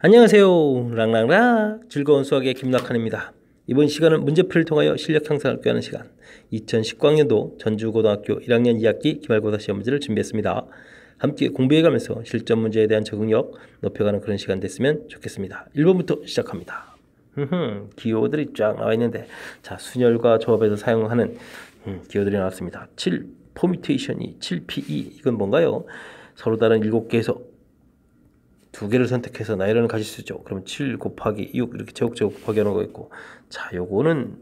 안녕하세요. 랑랑랑 즐거운 수학의 김낙한입니다. 이번 시간은 문제풀이를 통하여 실력 향상을 꾀하는 시간 2019학년도 전주고등학교 1학년 2학기 기말고사 시험 문제를 준비했습니다. 함께 공부해가면서 실전 문제에 대한 적응력 높여가는 그런 시간 됐으면 좋겠습니다. 1번부터 시작합니다. 기호들이 쫙 나와 있는데 자 순열과 조합에서 사용하는 기호들이 나왔습니다. 7 포미테이션이 7PE 이건 뭔가요? 서로 다른 7개에서 2개를 선택해서 나열하는 가지수죠. 그럼 7 곱하기 6 이렇게 제곱제곱 곱하기 하는 거 있고, 자 요거는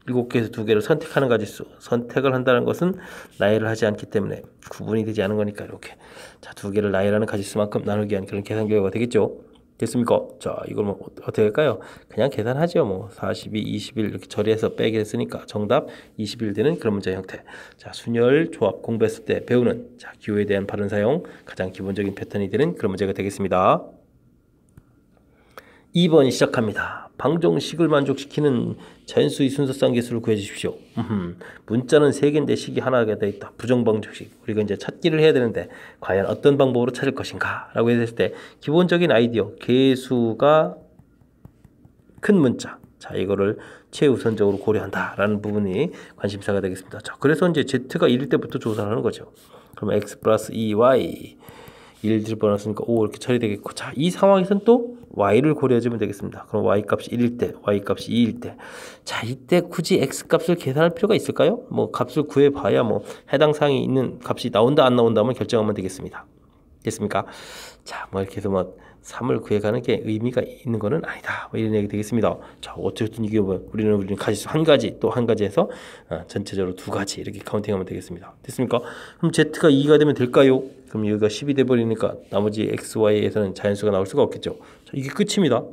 7개에서 2개를 선택하는 가지수. 선택을 한다는 것은 나열을 하지 않기 때문에 구분이 되지 않은 거니까 이렇게 자 2개를 나열하는 가지수만큼 나누기 한 그런 계산 결과가 되겠죠. 됐습니까? 자 이걸 뭐 어떻게 할까요? 그냥 계산하죠. 뭐 42, 21 이렇게 처리해서 빼기 했으니까 정답 21 되는 그런 문제 형태. 자 순열 조합 공부했을 때 배우는 자 기호에 대한 바른 사용 가장 기본적인 패턴이 되는 그런 문제가 되겠습니다. 2번 시작합니다. 방정식을 만족시키는 자연수의 순서상 개수를 구해주십시오. 문자는 3개인데 식이 하나가 되어 있다. 부정방정식. 우리가 이제 찾기를 해야 되는데 과연 어떤 방법으로 찾을 것인가 라고 했을 때 기본적인 아이디어 개수가 큰 문자. 자 이거를 최우선적으로 고려한다 라는 부분이 관심사가 되겠습니다. 자 그래서 이제 Z가 1일 때부터 조사를 하는 거죠. 그럼 X 플러스 2Y 1 집어넣었으니까 5 이렇게 처리되겠고, 자 이 상황에서는 또 y를 고려해주면 되겠습니다. 그럼 y 값이 1일 때, y 값이 2일 때, 자 이때 굳이 x 값을 계산할 필요가 있을까요? 뭐 값을 구해봐야 뭐 해당 사항이 있는 값이 나온다 안 나온다면 결정하면 되겠습니다. 됐습니까? 자 뭐 이렇게 해서 뭐 3을 구해가는 게 의미가 있는 거는 아니다. 뭐 이런 얘기 되겠습니다. 자 어쨌든 이게 뭐 우리는 가지수 한 가지 또 한 가지에서 전체적으로 2가지 이렇게 카운팅하면 되겠습니다. 됐습니까? 그럼 z가 2가 되면 될까요? 그럼 여기가 10이 돼버리니까 나머지 x, y에서는 자연수가 나올 수가 없겠죠. 자, 이게 끝입니다.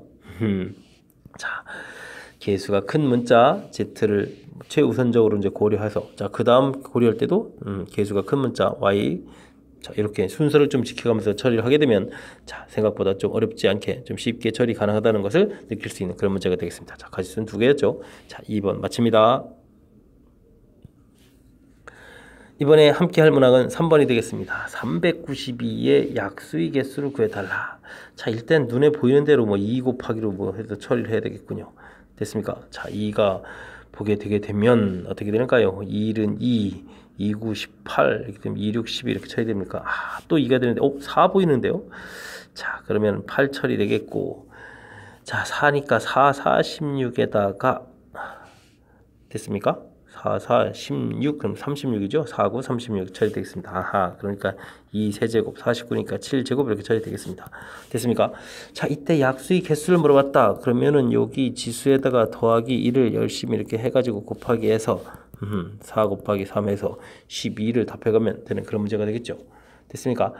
자 개수가 큰 문자 z를 최우선적으로 이제 고려해서 자 그 다음 고려할 때도 개수가 큰 문자 y 자 이렇게 순서를 좀 지켜가면서 처리를 하게 되면 자 생각보다 좀 어렵지 않게 좀 쉽게 처리 가능하다는 것을 느낄 수 있는 그런 문제가 되겠습니다. 자 가지수는 2개였죠. 자 2번 마칩니다. 이번에 함께 할 문항은 3번이 되겠습니다. 392의 약수의 개수를 구해달라. 자 일단 눈에 보이는 대로 뭐 2 곱하기로 뭐 해서 처리를 해야 되겠군요. 됐습니까? 자 2가 보게 되게 되면 어떻게 되는가요? 2는 2 2, 9, 18 이렇게 되면 2, 6, 12 이렇게 처리됩니까? 또 2가 되는데 4 보이는데요? 자 그러면 8 처리되겠고 자 4니까 4, 4, 16에다가 됐습니까? 4, 4, 16 그럼 36이죠? 4, 9, 36 처리되겠습니다. 아하 그러니까 2 세제곱 49니까 7제곱 이렇게 처리되겠습니다. 됐습니까? 자 이때 약수의 개수를 물어봤다. 그러면은 여기 지수에다가 더하기 1을 열심히 이렇게 해가지고 곱하기 해서 4 곱하기 3에서 12를 답해가면 되는 그런 문제가 되겠죠. 됐습니까?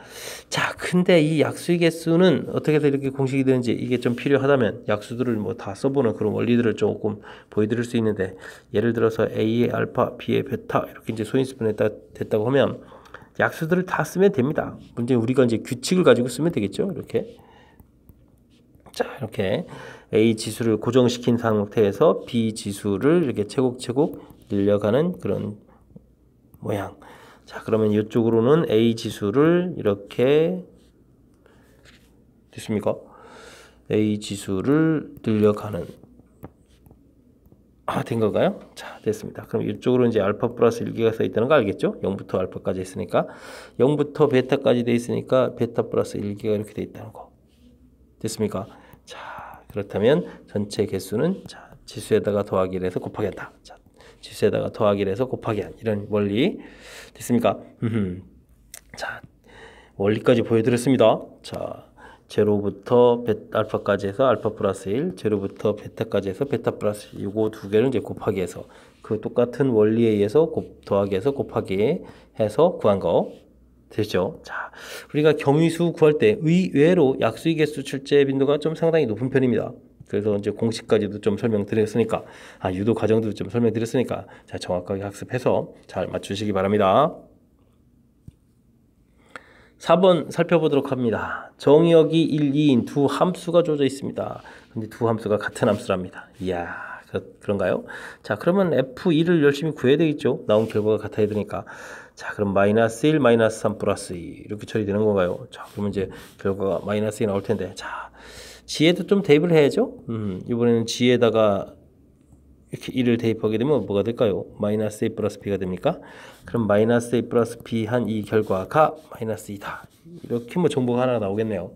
자, 근데 이 약수의 개수는 어떻게 해서 이렇게 공식이 되는지 이게 좀 필요하다면 약수들을 뭐 다 써보는 그런 원리들을 조금 보여드릴 수 있는데 예를 들어서 A의 알파, B의 베타 이렇게 이제 소인수분해 됐다고 하면 약수들을 다 쓰면 됩니다. 문제는 우리가 이제 규칙을 가지고 쓰면 되겠죠. 이렇게. 자, 이렇게 A 지수를 고정시킨 상태에서 B 지수를 이렇게 차곡차곡 늘려가는 그런 모양. 자 그러면 이쪽으로는 A 지수를 이렇게 됐습니까? A 지수를 늘려가는 된 건가요? 자 됐습니다. 그럼 이쪽으로 이제 알파 플러스 1개가 써 있다는 거 알겠죠? 0부터 알파까지 있으니까 0부터 베타까지 돼 있으니까 베타 플러스 1개가 이렇게 돼 있다는 거 됐습니까? 자 그렇다면 전체 개수는 자 지수에다가 더하기를 해서 곱하기 한다. 자 지수에다가 더하기를 해서 곱하기 한 이런 원리 됐습니까? 자 원리까지 보여드렸습니다. 자 제로부터 알파까지 해서 알파 플러스 1 제로부터 베타까지 해서 베타 플러스 1 요거 2개를 이제 곱하기 해서 그 똑같은 원리에 의해서 더하기 해서 곱하기 해서 구한 거 되죠. 자 우리가 경위수 구할 때 의외로 약수의 개수 출제 빈도가 좀 상당히 높은 편입니다. 그래서 이제 공식까지도 좀 설명드렸으니까 유도 과정도 좀 설명드렸으니까 자 정확하게 학습해서 잘 맞추시기 바랍니다. 4번 살펴보도록 합니다. 정의역이 1, 2인 두 함수가 주어져 있습니다. 근데 두 함수가 같은 함수랍니다. 이야 그런가요? 자 그러면 F2를 열심히 구해야 되겠죠. 나온 결과가 같아야 되니까. 자 그럼 마이너스 1, 마이너스 3 플러스 2 이렇게 처리되는 건가요? 자 그러면 이제 결과가 마이너스 2 나올 텐데 자 g에도 좀 대입을 해야죠. 이번에는 g에다가 이렇게 1을 대입하게 되면 뭐가 될까요? 마이너스 a 플러스 b가 됩니까? 그럼 마이너스 a 플러스 b 한 이 결과가 마이너스 2다. 이렇게 뭐 정보가 하나 나오겠네요.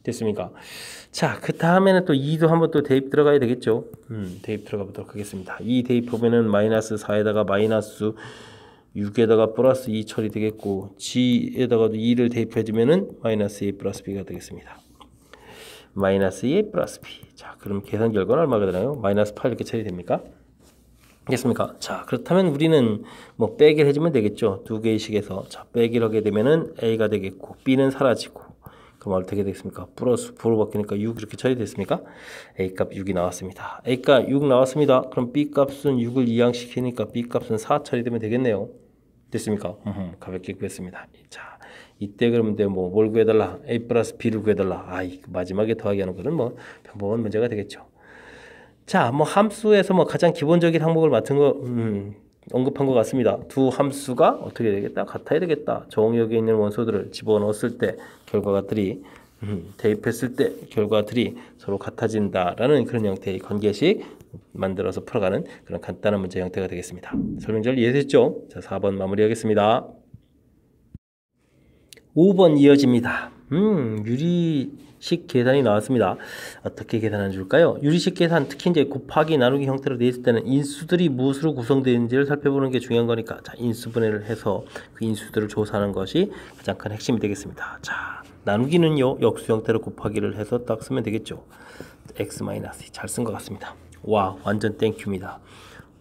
됐습니까? 자, 그 다음에는 또 2도 한번 또 대입 들어가야 되겠죠. 대입 들어가 보도록 하겠습니다. 2 대입하면은 마이너스 4에다가 마이너스 6에다가 플러스 2 처리되겠고, g에다가도 2를 대입해주면은 마이너스 a 플러스 b가 되겠습니다. 마이너스 a 플러스 b. 자, 그럼 계산 결과는 얼마가 되나요? 마이너스 8 이렇게 처리됩니까? 됐습니까? 자, 그렇다면 우리는 뭐 빼기를 해주면 되겠죠. 두 개의 식에서. 자, 빼기를 하게 되면은 a가 되겠고, b는 사라지고, 그럼 어떻게 되겠습니까? 플러스 9로 바뀌니까 6 이렇게 처리됐습니까? a 값 6이 나왔습니다. a 값 6 나왔습니다. 그럼 b 값은 6을 이항시키니까 b 값은 4 처리되면 되겠네요. 됐습니까? 가볍게 구했습니다. 자, 이때 그러면 뭘 구해달라? a 플러스 b를 구해달라. 마지막에 더하기 하는 것은 뭐 평범한 문제가 되겠죠. 자, 뭐 함수에서 뭐 가장 기본적인 항목을 맡은 거 언급한 것 같습니다. 두 함수가 어떻게 되겠다? 같아야 되겠다. 정역에 있는 원소들을 집어넣었을 때 결과들이 대입했을 때 결과들이 서로 같아진다라는 그런 형태의 관계식 만들어서 풀어가는 그런 간단한 문제 형태가 되겠습니다. 설명 잘 이해됐죠? 자, 4번 마무리하겠습니다. 5번 이어집니다. 유리식 계산이 나왔습니다. 어떻게 계산해 줄까요? 유리식 계산, 특히 이제 곱하기 나누기 형태로 되어 있을 때는 인수들이 무엇으로 구성되어 있는지를 살펴보는 게 중요한 거니까, 자, 인수분해를 해서 그 인수들을 조사하는 것이 가장 큰 핵심이 되겠습니다. 자, 나누기는요, 역수 형태로 곱하기를 해서 딱 쓰면 되겠죠. x 잘 쓴 것 같습니다. 와, 완전 땡큐입니다.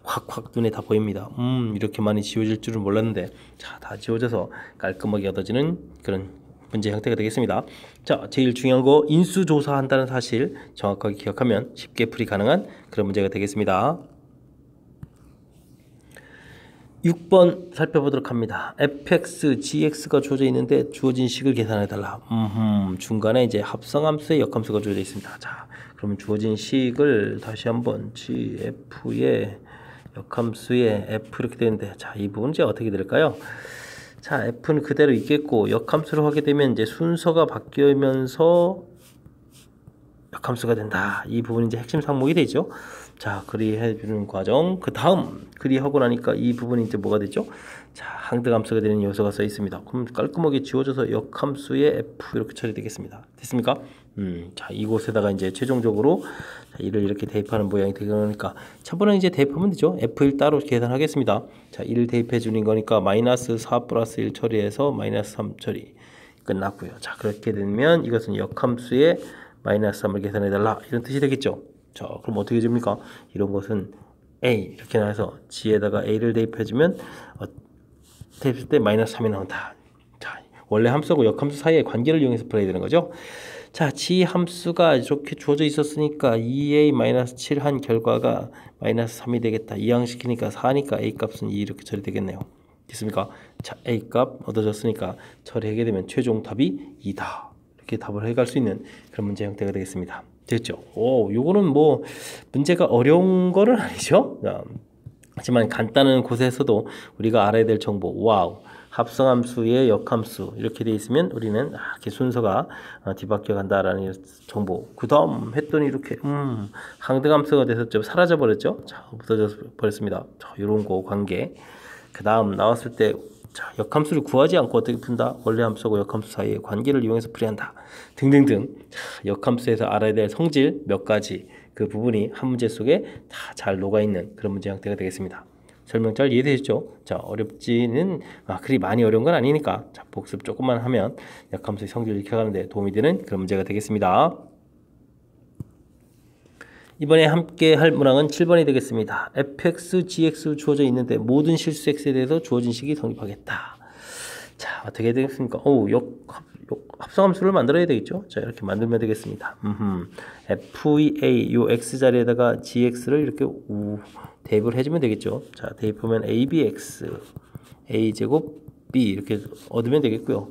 확 눈에 다 보입니다. 이렇게 많이 지워질 줄은 몰랐는데, 자, 다 지워져서 깔끔하게 얻어지는 그런 문제 형태가 되겠습니다. 자, 제일 중요한 거 인수 조사한다는 사실 정확하게 기억하면 쉽게 풀이 가능한 그런 문제가 되겠습니다. 6번 살펴보도록 합니다. fx, gx가 주어져 있는데 주어진 식을 계산해달라. 중간에 이제 합성함수의 역함수가 주어져 있습니다. 자, 그러면 주어진 식을 다시 한번 gf의 역함수의 f 이렇게 되는데, 자, 이 부분 이제 어떻게 될까요? 자, f는 그대로 있겠고 역함수를 하게 되면 이제 순서가 바뀌면서 역함수가 된다. 이 부분이 이제 핵심 상목이 되죠. 자, 그리해 주는 과정. 그 다음 그리하고 나니까 이 부분이 이제 뭐가 되죠? 자, 항등함수가 되는 요소가 써 있습니다. 그럼 깔끔하게 지워져서 역함수의 f 이렇게 처리되겠습니다. 됐습니까? 자, 이곳에다가 이제 최종적으로 이를 이렇게 대입하는 모양이 되니까 첫 번째 이제 대입하면 되죠. f1 따로 계산하겠습니다. 자, 1을 대입해 주는 거니까 마이너스 4 플러스 1 처리해서 마이너스 3 처리 끝났고요. 자, 그렇게 되면 이것은 역함수의 마이너스 3을 계산해달라, 이런 뜻이 되겠죠. 자, 그럼 어떻게 됩니까? 이런 것은 a 이렇게 나와서 g에다가 a를 대입해주면 대입할 때 마이너스 3이 나온다. 자, 원래 함수하고 역함수 사이의 관계를 이용해서 풀어야 되는 거죠. 자, g 함수가 이렇게 주어져 있었으니까 2a-7 한 결과가 마이너스 3이 되겠다. 이항시키니까 4니까 a 값은 2 이렇게 처리되겠네요. 됐습니까? 자, a 값 얻어졌으니까 처리하게 되면 최종 답이 2다. 이렇게 답을 해갈 수 있는 그런 문제 형태가 되겠습니다. 됐죠? 요거는 뭐 문제가 어려운 거는 아니죠. 하지만 간단한 곳에서도 우리가 알아야 될 정보, 와우, 합성함수의 역함수 이렇게 돼 있으면 우리는 이렇게 순서가 뒤바뀌어 간다라는 정보. 그 다음 했더니 이렇게 항등함수가 돼서 좀 사라져 버렸죠. 자, 없어져 버렸습니다. 자, 이런 거 관계. 그 다음 나왔을 때, 자, 역함수를 구하지 않고 어떻게 푼다? 원래 함수하고 역함수 사이의 관계를 이용해서 풀이한다. 등등등. 자, 역함수에서 알아야 될 성질 몇 가지, 그 부분이 한 문제 속에 다 잘 녹아있는 그런 문제 형태가 되겠습니다. 설명 잘 이해되셨죠? 자, 어렵지는 그리 많이 어려운 건 아니니까, 자, 복습 조금만 하면 역함수의 성질을 익혀가는데 도움이 되는 그런 문제가 되겠습니다. 이번에 함께 할 문항은 7번이 되겠습니다. fx, gx 주어져 있는데 모든 실수 x에 대해서 주어진 식이 성립하겠다. 자, 어떻게 되겠습니까? 합성함수를 만들어야 되겠죠? 자, 이렇게 만들면 되겠습니다. f의 a, 요 x 자리에다가 gx를 이렇게 대입을 해주면 되겠죠? 자, 대입하면 abx, a제곱 b 이렇게 얻으면 되겠고요.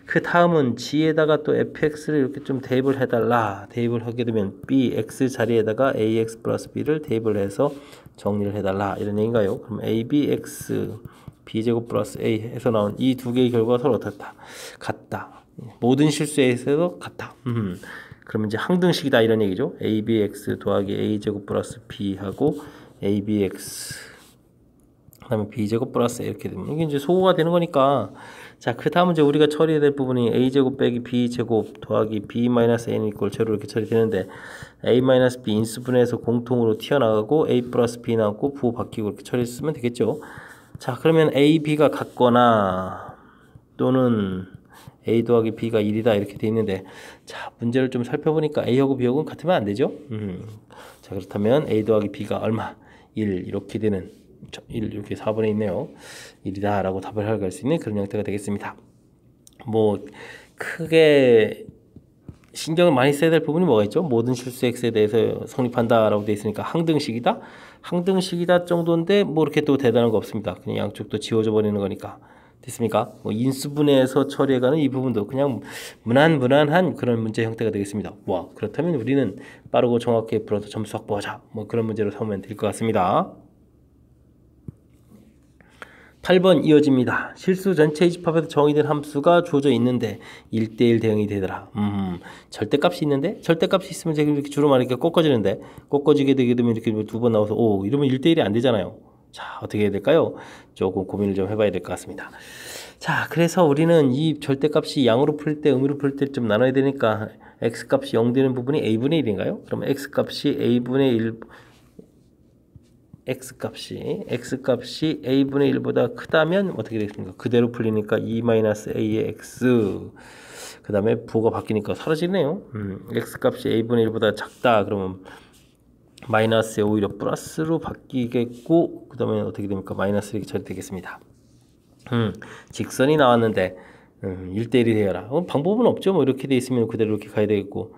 그 다음은 g에다가 또 fx를 이렇게 좀 대입을 해달라. 대입을 하게 되면 bx 자리에다가 ax 플러스 b를 대입을 해서 정리를 해달라, 이런 얘기인가요? 그럼 abx b제곱 플러스 a에서 나온 이 두 개의 결과가 서로 어떻다? 같다. 모든 실수에서도 같다. 그러면 이제 항등식이다 이런 얘기죠. abx 더하기 a제곱 플러스 b하고 abx 그다음에 b제곱 플러스 이렇게 되면 이게 이제 소호가 되는 거니까 자, 그 다음은 이제 우리가 처리해야 될 부분이 a제곱 빼기 b제곱 더하기 b 마이너스 n 이꼴 제로 이렇게 처리되는데 a 마이너스 b 인수분해에서 공통으로 튀어나가고 a 플러스 b 나오고 부호 바뀌고 이렇게 처리했으면 되겠죠. 자, 그러면 a, b가 같거나 또는 a 더하기 b가 1이다 이렇게 돼 있는데 자, 문제를 좀 살펴보니까 a하고 b하고는 같으면 안 되죠. 자, 그렇다면 a 더하기 b가 얼마? 1 이렇게 되는 1 이렇게 4번에 있네요. 1이다 라고 답을 할 수 있는 그런 형태가 되겠습니다. 뭐 크게 신경을 많이 써야 될 부분이 뭐가 있죠? 모든 실수 x에 대해서 성립한다 라고 되어 있으니까 항등식이다? 항등식이다 정도인데 뭐 이렇게 또 대단한 거 없습니다. 그냥 양쪽도 지워져 버리는 거니까. 됐습니까? 뭐 인수분해에서 처리해가는 이 부분도 그냥 무난한 그런 문제 형태가 되겠습니다. 와, 그렇다면 우리는 빠르고 정확하게 풀어서 점수 확보하자. 뭐 그런 문제로 삼으면 될 것 같습니다. 8번 이어집니다. 실수 전체 집합에서 정의된 함수가 주어져 있는데 1대1 대응이 되더라. 절대값이 있는데 절대값이 있으면 제가 이렇게 주로 말하니까 꺾어지는데 꺾어지게 되게 되면 이렇게 두 번 나와서 오 이러면 1대1이 안 되잖아요. 자, 어떻게 해야 될까요? 조금 고민을 좀 해봐야 될 것 같습니다. 자, 그래서 우리는 이 절대값이 양으로 풀 때 음으로 풀 때 좀 나눠야 되니까 x값이 0 되는 부분이 a분의 1인가요? 그러면 x값이 a분의 1 x값이 a분의 1보다 크다면 어떻게 되겠습니까? 그대로 풀리니까 2-a의 x 그 다음에 부호가 바뀌니까 사라지네요. x값이 a분의 1보다 작다 그러면 마이너스에 오히려 플러스로 바뀌겠고 그 다음에 어떻게 됩니까? 마이너스 이렇게 처리되겠습니다. 직선이 나왔는데 1대1이 되어라. 방법은 없죠. 뭐 이렇게 돼 있으면 그대로 이렇게 가야 되겠고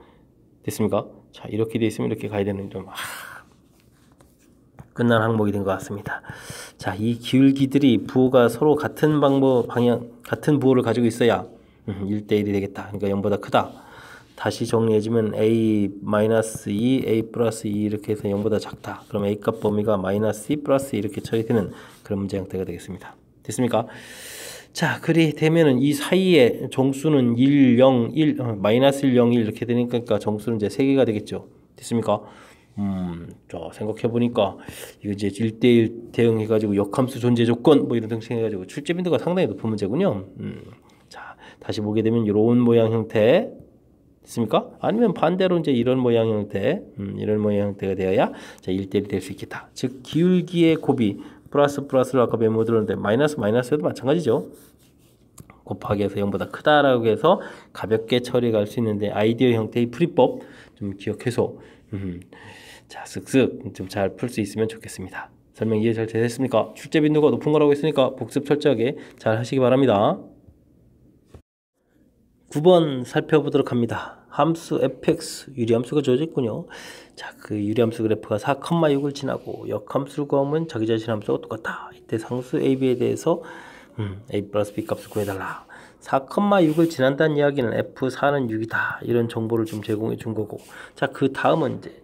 됐습니까? 자, 이렇게 돼 있으면 이렇게 가야 되는 좀 끝난 항목이 된 것 같습니다. 자, 이 기울기들이 부호가 서로 같은 같은 부호를 가지고 있어야 1대1이 되겠다. 그러니까 0보다 크다. 다시 정리해주면 a-2, a 플러스 2 이렇게 해서 0보다 작다. 그럼 a값 범위가 마이너스 2 플러스 2 이렇게 처리되는 그런 문제 형태가 되겠습니다. 됐습니까? 자, 그리 되면은 이 사이에 정수는 1, 0, 1, 마이너스 1, 0, 1 이렇게 되니까 정수는 이제 3개가 되겠죠. 됐습니까? 자, 생각해보니까 이거 이제 1대1 대응해가지고 역함수 존재 조건 뭐 이런 등 생각해가지고 출제 빈도가 상당히 높은 문제군요. 자, 다시 보게 되면 이런 모양 형태 됐습니까? 아니면 반대로 이제 이런 모양 형태, 이런 모양 형태가 되어야 자 1대1이 될 수 있겠다. 즉 기울기의 곱이 플러스를 아까 메모 들었는데 마이너스에도 마찬가지죠. 곱하기 해서 0보다 크다라고 해서 가볍게 처리할 수 있는데 아이디어 형태의 풀이법 좀 기억해서 자 쓱쓱 좀 잘 풀 수 있으면 좋겠습니다. 설명 이해 잘 되셨습니까? 출제 빈도가 높은 거라고 했으니까 복습 철저하게 잘 하시기 바랍니다. 9번 살펴보도록 합니다. 함수 fx 유리함수가 주어져 있군요. 자, 그 유리함수 그래프가 4,6을 지나고 역함수를 구하면 자기 자신 함수가 똑같다. 이때 상수 ab에 대해서 a 플러스 b 값을 구해달라. 4,6을 지난다는 이야기는 f4는 6이다. 이런 정보를 좀 제공해 준 거고. 자, 그 다음은 이제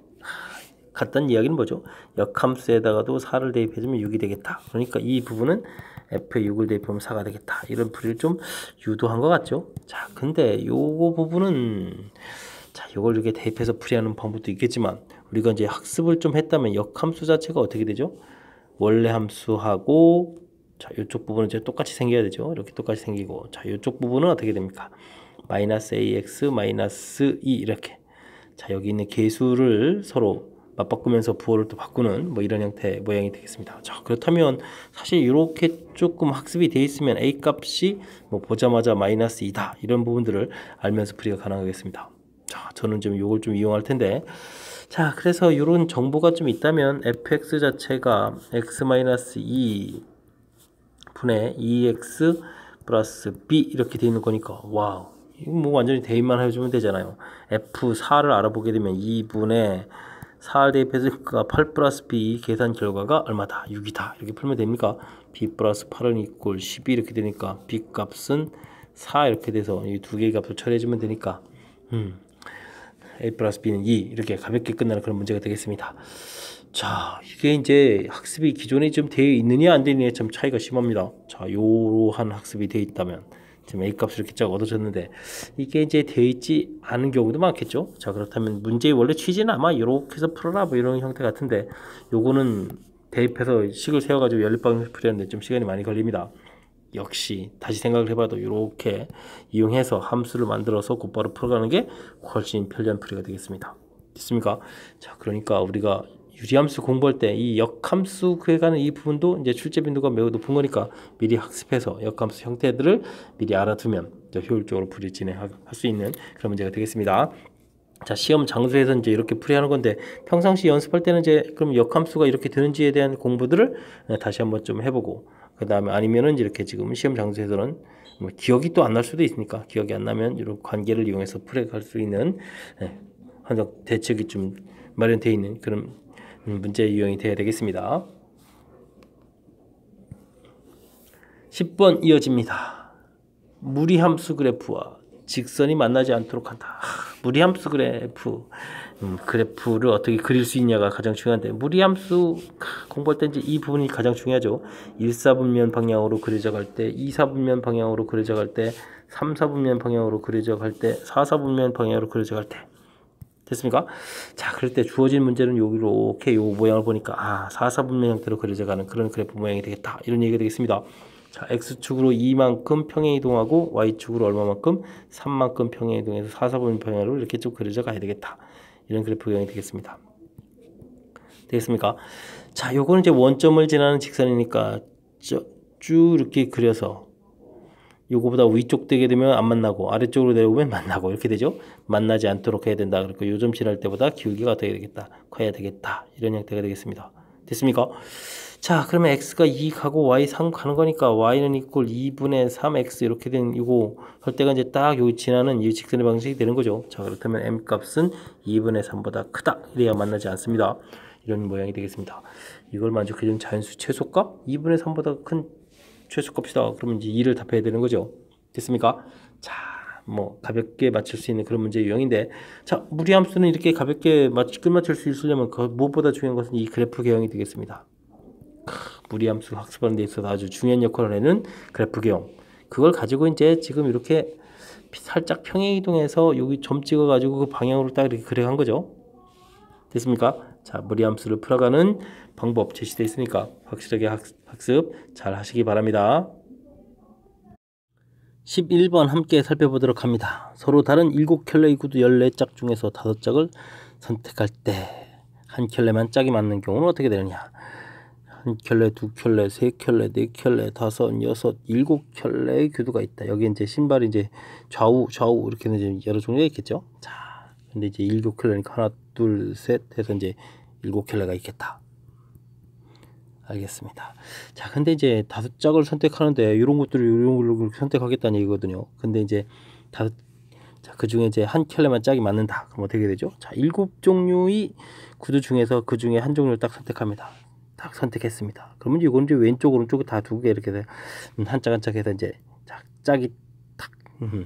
같다는 이야기는 뭐죠? 역함수에다가도 4를 대입해주면 6이 되겠다. 그러니까 이 부분은 f에 6을 대입하면 4가 되겠다. 이런 풀이를 좀 유도한 것 같죠? 자, 근데 요거 부분은 자, 요걸 이렇게 대입해서 풀이하는 방법도 있겠지만 우리가 이제 학습을 좀 했다면 역함수 자체가 어떻게 되죠? 원래 함수하고 자, 이쪽 부분은 이제 똑같이 생겨야 되죠. 이렇게 똑같이 생기고 자, 이쪽 부분은 어떻게 됩니까? 마이너스 ax 마이너스 2 이렇게 자, 여기 있는 계수를 서로 맞바꾸면서 부호를 또 바꾸는 뭐 이런 형태의 모양이 되겠습니다. 자, 그렇다면 사실 이렇게 조금 학습이 되어 있으면 a 값이 뭐 보자마자 마이너스 2다 이런 부분들을 알면서 풀이가 가능하겠습니다. 자, 저는 좀 이걸 좀 이용할 텐데 자, 그래서 이런 정보가 좀 있다면 fx 자체가 x-2 분의 2x 플러스 b 이렇게 되어 있는 거니까 와우, 이거 뭐 완전히 대입만 해주면 되잖아요. f4를 알아보게 되면 2분의 4를 대입해서 8 플러스 b 계산 결과가 얼마다? 6이다. 이렇게 풀면 됩니까? b 플러스 8은 이꼴 12 이렇게 되니까 b 값은 4 이렇게 돼서 이 두 개의 값을 처리해주면 되니까 a 플러스 b는 2 이렇게 가볍게 끝나는 그런 문제가 되겠습니다. 자, 이게 이제 학습이 기존에 좀 되어 있느냐 안 되느냐에 좀 차이가 심합니다. 자, 요러한 학습이 되어 있다면 지금 A 값을 이렇게 쫙 얻어졌는데 이게 이제 되어 있지 않은 경우도 많겠죠. 자, 그렇다면 문제의 원래 취지는 아마 이렇게 해서 풀어라 뭐 이런 형태 같은데 요거는 대입해서 식을 세워가지고 연립방정식 풀이하는데 좀 시간이 많이 걸립니다. 역시 다시 생각을 해봐도 이렇게 이용해서 함수를 만들어서 곧바로 풀어가는 게 훨씬 편리한 풀이가 되겠습니다. 됐습니까? 자, 그러니까 우리가 유리함수 공부할 때 이 역함수 구해가는 이 부분도 이제 출제 빈도가 매우 높은 거니까 미리 학습해서 역함수 형태들을 미리 알아두면 효율적으로 풀이 진행할 수 있는 그런 문제가 되겠습니다. 자, 시험 장소에서 이제 이렇게 풀이하는 건데 평상시 연습할 때는 이제 그럼 역함수가 이렇게 되는지에 대한 공부들을 다시 한번 좀 해보고 그 다음에 아니면은 이렇게 지금 시험 장소에서는 뭐 기억이 또 안 날 수도 있으니까 기억이 안 나면 이런 관계를 이용해서 풀어갈 수 있는 한정 대책이 좀 마련되어 있는 그런 문제 유형이 되어야 되겠습니다. 10번 이어집니다. 무리함수 그래프와 직선이 만나지 않도록 한다. 무리함수 그래프를 어떻게 그릴 수 있냐가 가장 중요한데 무리함수 공부할 때 이제 이 부분이 가장 중요하죠. 1사분면 방향으로 그려져 갈 때, 2사분면 방향으로 그려져 갈 때, 3사분면 방향으로 그려져 갈 때, 4사분면 방향으로 그려져 갈 때. 됐습니까? 자, 그럴 때 주어진 문제는 이렇게 요 모양을 보니까 4사분면 형태로 그려져 가는 그런 그래프 모양이 되겠다. 이런 얘기가 되겠습니다. 자, x축으로 2만큼 평행 이동하고 y축으로 얼마만큼 3만큼 평행 이동해서 4사분면 방향으로 이렇게 쭉 그려져 가야 되겠다. 이런 그래프 모양이 되겠습니다. 되겠습니까? 자, 요거는 이제 원점을 지나는 직선이니까 쭉 이렇게 그려서 요거보다 위쪽 되게 되면 안 만나고 아래쪽으로 내려오면 만나고 이렇게 되죠. 만나지 않도록 해야 된다. 그러니까 요점 지날 때보다 기울기가 어떻게 되겠다. 커야 되겠다. 이런 형태가 되겠습니다. 됐습니까? 자, 그러면 x가 2 가고 y 3 가는 거니까 y는 이꼴 2분의 3x 이렇게 된 이거 할 때가 이제 딱 여기 지나는 이 직선의 방식이 되는 거죠. 자, 그렇다면 m 값은 2분의 3보다 크다. 이래야 만나지 않습니다. 이런 모양이 되겠습니다. 이걸 만족해주는 자연수 최소값 2분의 3보다 큰 최소값이다. 그러면 이제 2를 답해야 되는 거죠. 됐습니까? 자, 뭐 가볍게 맞출 수 있는 그런 문제 유형인데, 자, 무리함수는 이렇게 가볍게 끝맞출 수 있으려면 무엇보다 중요한 것은 이 그래프 개형이 되겠습니다. 무리함수 학습하는 데 있어서 아주 중요한 역할을 하는 그래프 개형. 그걸 가지고 이제 지금 이렇게 살짝 평행 이동해서 여기 점 찍어가지고 그 방향으로 딱 이렇게 그려간 거죠. 됐습니까? 자, 무리함수를 풀어가는 방법 제시되어 있으니까 확실하게 학습 잘 하시기 바랍니다. 11번 함께 살펴보도록 합니다. 서로 다른 7켤레의 구두 14짝 중에서 5짝을 선택할 때 한 켤레만 짝이 맞는 경우는 어떻게 되느냐. 한 켤레, 두 켤레, 세 켤레, 네 켤레, 다섯, 여섯, 7켤레의 구두가 있다. 여기 이제 신발이 이제 좌우 이렇게 이제 여러 종류가 있겠죠. 자, 근데 이제 7켤레니까 하나, 둘, 셋 해서 이제 7켤레가 있겠다. 알겠습니다. 자, 근데 이제 5짝을 선택하는데 이런 것들을 이런 걸 선택하겠다는 얘기거든요. 근데 이제 그 중에 이제 한 켤레만 짝이 맞는다. 그럼 어떻게 되죠? 자, 7종류의 구두 중에서 그 중에 한 종류를 딱 선택합니다. 딱 선택했습니다. 그러면 이건 이제 왼쪽 오른쪽 다 두 개 이렇게 한 짝 한 짝 해서 이제 짝이 딱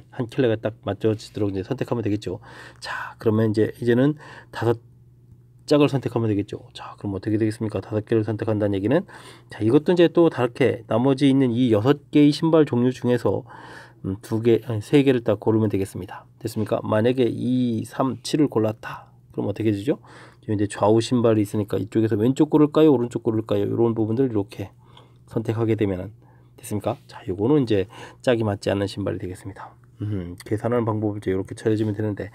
한 켤레가 딱 맞춰지도록 이제 선택하면 되겠죠. 자, 그러면 이제는 5짝을 선택하면 되겠죠. 자, 그럼 어떻게 되겠습니까? 5개를 선택한다는 얘기는, 자, 이것도 이제 또 다르게 나머지 있는 이 6개의 신발 종류 중에서 3개를 딱 고르면 되겠습니다. 됐습니까? 만약에 2, 3, 7을 골랐다. 그럼 어떻게 되죠? 이제 좌우 신발이 있으니까 이쪽에서 왼쪽 고를까요? 오른쪽 고를까요? 이런 부분들 이렇게 선택하게 되면 됐습니까? 자, 요거는 이제 짝이 맞지 않는 신발이 되겠습니다. 계산하는 방법을 이제 이렇게 처리해주면 되는데,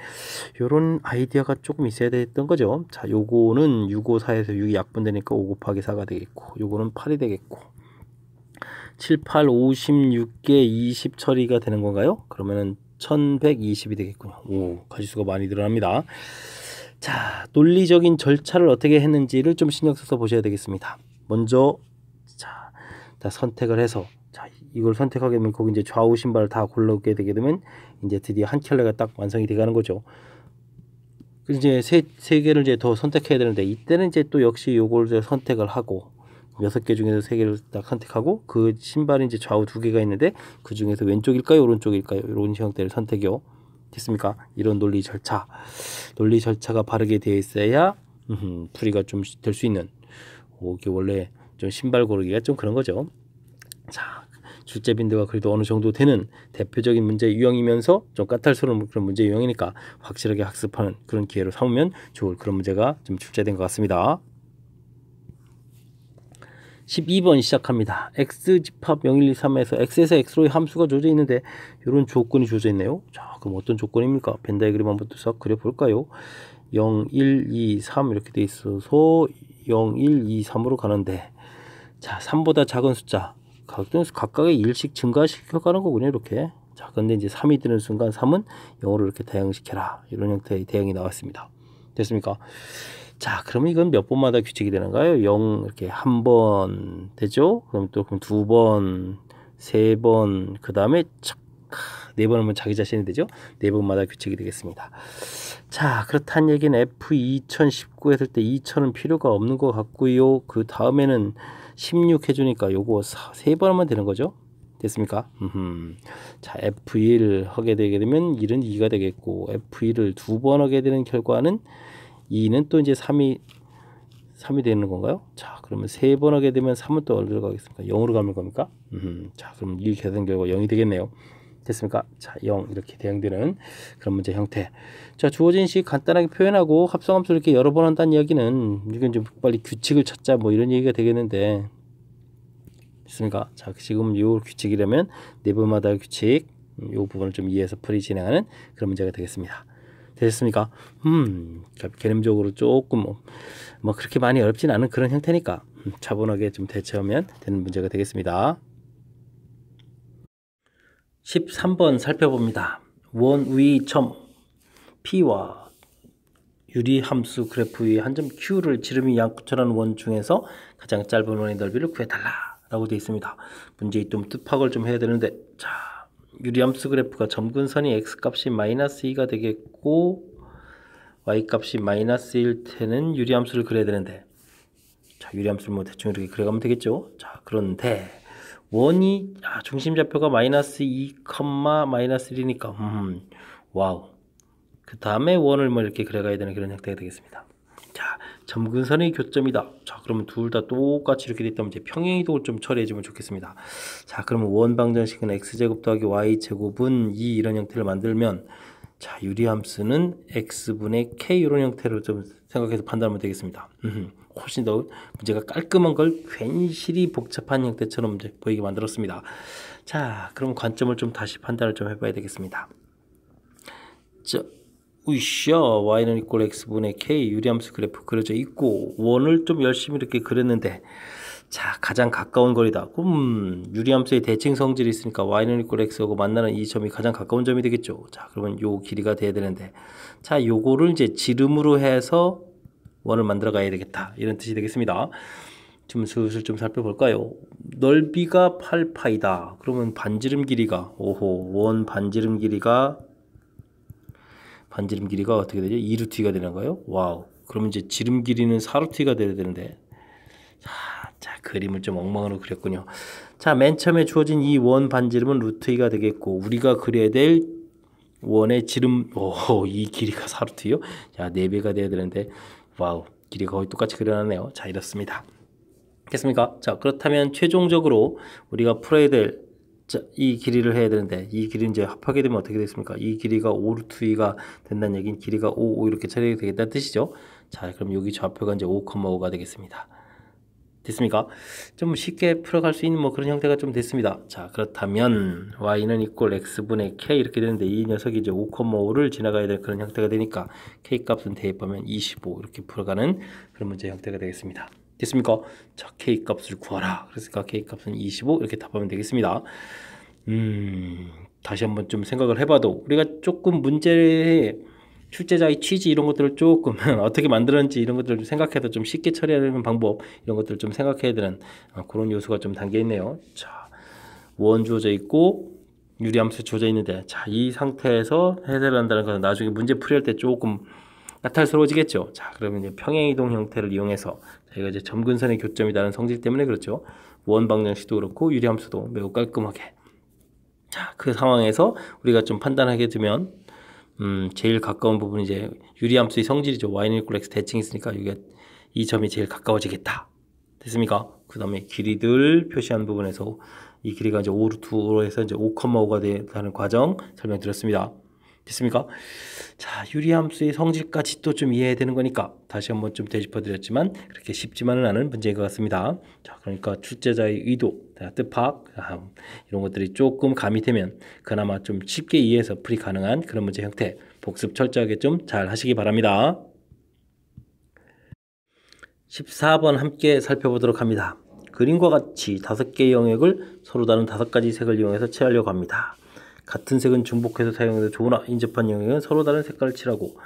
요런 아이디어가 조금 있어야 됐던 거죠. 자, 요거는 6, 5, 4에서 6이 약분되니까 5 곱하기 4가 되겠고, 요거는 8이 되겠고, 7, 8, 56개 20 처리가 되는 건가요? 그러면은 1120이 되겠군요. 오, 가지수가 많이 늘어납니다. 자, 논리적인 절차를 어떻게 했는지를 좀 신경 써서 보셔야 되겠습니다. 먼저, 자, 선택을 해서, 자, 이걸 선택하게 되면 거기 이제 좌우 신발을 다 고르게 되게 되면 이제 드디어 한 켤레가 딱 완성이 돼가는 거죠. 이제 세 개를 이제 더 선택해야 되는데, 이때는 이제 또 역시 요걸 이제 선택을 하고, 6개 중에서 3개를 딱 선택하고, 그 신발이 이제 좌우 2개가 있는데 그 중에서 왼쪽일까요 오른쪽일까요, 이런 형태를 선택이요. 됐습니까? 이런 논리 절차가 바르게 되어 있어야 풀이가 좀 될 수 있는, 이게 원래 좀 신발 고르기가 좀 그런 거죠. 자, 출제 빈도가 그래도 어느 정도 되는 대표적인 문제 유형이면서 좀 까탈스러운 그런 문제 유형이니까 확실하게 학습하는 그런 기회로 삼으면 좋을 그런 문제가 좀 출제된 것 같습니다. 12번 시작합니다. x 집합 0, 1, 2, 3에서 x에서 x로의 함수가 주어져 있는데 이런 조건이 주어져 있네요. 자, 그럼 어떤 조건입니까? 벤 다이그램 한번 싹 그려볼까요? 0, 1, 2, 3 이렇게 돼 있어서 0, 1, 2, 3으로 가는데, 자, 3보다 작은 숫자 각각의 1씩 증가시켜 가는 거군요. 이렇게. 자, 근데 이제 3이 뜨는 순간 3은 0으로 이렇게 대응시켜라, 이런 형태의 대응이 나왔습니다. 됐습니까? 자, 그러면 이건 몇 번마다 규칙이 되는가요? 0 이렇게 한 번 되죠? 그럼 또 그럼 두 번, 세 번, 그 다음에 네 번 하면 자기 자신이 되죠? 네 번마다 규칙이 되겠습니다. 자, 그렇다는 얘기는 F 2019 했을 때 2000은 필요가 없는 것 같고요. 그 다음에는 16 해주니까 요거 세 번 하면 되는 거죠? 됐습니까? 자, F1 하게 되게 되면 1은 2가 되겠고, F1을 두 번 하게 되는 결과는 2는 또 이제 3이 되는 건가요? 자, 그러면 세 번 하게 되면 3은 또 어디로 가겠습니까? 0으로 가는 겁니까? 자, 그럼 1 계산 결과 0이 되겠네요. 됐습니까? 자, 0 이렇게 대응되는 그런 문제 형태. 자, 주어진 식 간단하게 표현하고 합성함수를 이렇게 여러 번 한다는 이야기는 이건 좀 빨리 규칙을 찾자 뭐 이런 얘기가 되겠는데, 됐습니까? 자, 지금 요 규칙이라면 네 번마다 규칙, 요 부분을 좀 이해해서 풀이 진행하는 그런 문제가 되겠습니다. 됐습니까? 개념적으로 조금 뭐 그렇게 많이 어렵진 않은 그런 형태니까 차분하게 좀 대처하면 되는 문제가 되겠습니다. 13번 살펴봅니다. 원위 점 P와 유리함수 그래프 위 한 점 Q를 지름이 양구천한 원 중에서 가장 짧은 원의 넓이를 구해달라 라고 되어 있습니다. 문제의 좀 뜻파악을 좀 해야 되는데, 자, 유리함수 그래프가 점근선이 x값이 마이너스 2가 되겠고 y값이 마이너스 1 때는 유리함수를 그려야 되는데, 자, 유리함수를 뭐 대충 이렇게 그려가면 되겠죠. 자, 그런데 원이 중심좌표가 마이너스 2, 마이너스 1이니까 와우, 그 다음에 원을 뭐 이렇게 그려가야 되는 그런 형태가 되겠습니다. 자, 점근선의 교점이다. 자, 그러면 둘 다 똑같이 이렇게 됐다면 이제 평행이동을 좀 처리해주면 좋겠습니다. 자, 그러면 원 방정식은 x제곱 더하기 y제곱은 2 이런 형태를 만들면, 자, 유리함수는 x분의 k 이런 형태로 좀 생각해서 판단하면 되겠습니다. 훨씬 더 문제가 깔끔한 걸 괜시리 복잡한 형태처럼 이제 보이게 만들었습니다. 자, 그럼 관점을 좀 다시 판단을 좀 해봐야 되겠습니다. 자, 으쌰, y는 이꼴 x분의 k 유리함수 그래프 그려져 있고 원을 좀 열심히 이렇게 그렸는데, 자, 가장 가까운 거리다. 그럼 유리함수의 대칭 성질이 있으니까 y는 이꼴 x하고 만나는 이 점이 가장 가까운 점이 되겠죠. 자, 그러면 요 길이가 돼야 되는데, 자, 요거를 이제 지름으로 해서 원을 만들어 가야 되겠다, 이런 뜻이 되겠습니다. 좀 슬슬 좀 살펴볼까요? 넓이가 8파이다. 그러면 반지름 길이가, 원 반지름 길이가 어떻게 되죠? 2루트가 되는 거예요? 와우. 그러면 이제 지름 길이는 4루트가 돼야 되는데, 자, 그림을 좀 엉망으로 그렸군요. 자, 맨 처음에 주어진 이 원 반지름은 루트 2가 되겠고, 우리가 그려야 될 원의 지름, 이 길이가 4루트요? 자, 4배가 돼야 되는데, 와우, 길이가 거의 똑같이 그려놨네요. 자, 이렇습니다. 됐습니까? 자, 그렇다면 최종적으로 우리가 풀어야 될, 자, 이 길이를 해야 되는데, 이 길이는 이제 합하게 되면 어떻게 됐습니까? 이 길이가 5루트 2가 된다는 얘기는 길이가 5 이렇게 처리가 되겠다는 뜻이죠. 자, 그럼 여기 좌표가 이제 5,5가 되겠습니다. 됐습니까? 좀 쉽게 풀어갈 수 있는 뭐 그런 형태가 좀 됐습니다. 자, 그렇다면 y는 이꼴 x분의 k 이렇게 되는데, 이 녀석이 이제 5,5를 지나가야 될 그런 형태가 되니까 k 값은 대입하면 25 이렇게 풀어가는 그런 문제 형태가 되겠습니다. 됐습니까? 자, k 값을 구하라. 그러니까 k 값은 25 이렇게 답하면 되겠습니다. 다시 한번 좀 생각을 해봐도 우리가 조금 문제의 출제자의 취지 이런 것들을 조금 어떻게 만들었는지 이런 것들을 좀 생각해서 좀 쉽게 처리하는 방법, 이런 것들을 좀 생각해야 되는 그런 요소가 좀 담겨 있네요. 자, 원 주어져 있고 유리함수 주어져 있는데, 자, 이 상태에서 해설을 한다는 것은 나중에 문제 풀이할 때 조금 까탈스러워지겠죠. 자, 그러면 이제 평행이동 형태를 이용해서 저희가 이제 점근선의 교점이라는 성질 때문에 그렇죠. 원 방정식도 그렇고 유리함수도 매우 깔끔하게. 자, 그 상황에서 우리가 좀 판단하게 되면 제일 가까운 부분이 이제 유리함수의 성질이죠. y는 이꼴 x 대칭이 있으니까 이 점이 제일 가까워지겠다. 됐습니까? 그 다음에 길이들 표시한 부분에서 이 길이가 이제 5루트로 해서 이제 5,5가 되는 과정 설명드렸습니다. 됐습니까? 자, 유리함수의 성질까지 또 좀 이해해야 되는 거니까 다시 한번 좀 되짚어 드렸지만 그렇게 쉽지만은 않은 문제인 것 같습니다. 자, 그러니까 출제자의 의도, 뜻팍 이런 것들이 조금 가미되면 그나마 좀 쉽게 이해해서 풀이 가능한 그런 문제 형태 복습 철저하게 좀 잘 하시기 바랍니다. 14번 함께 살펴보도록 합니다. 그림과 같이 5개의 영역을 서로 다른 5가지 색을 이용해서 칠하려고 합니다. 같은 색은 중복해서 사용해도 좋으나 인접한 영역은 서로 다른 색깔을 칠하고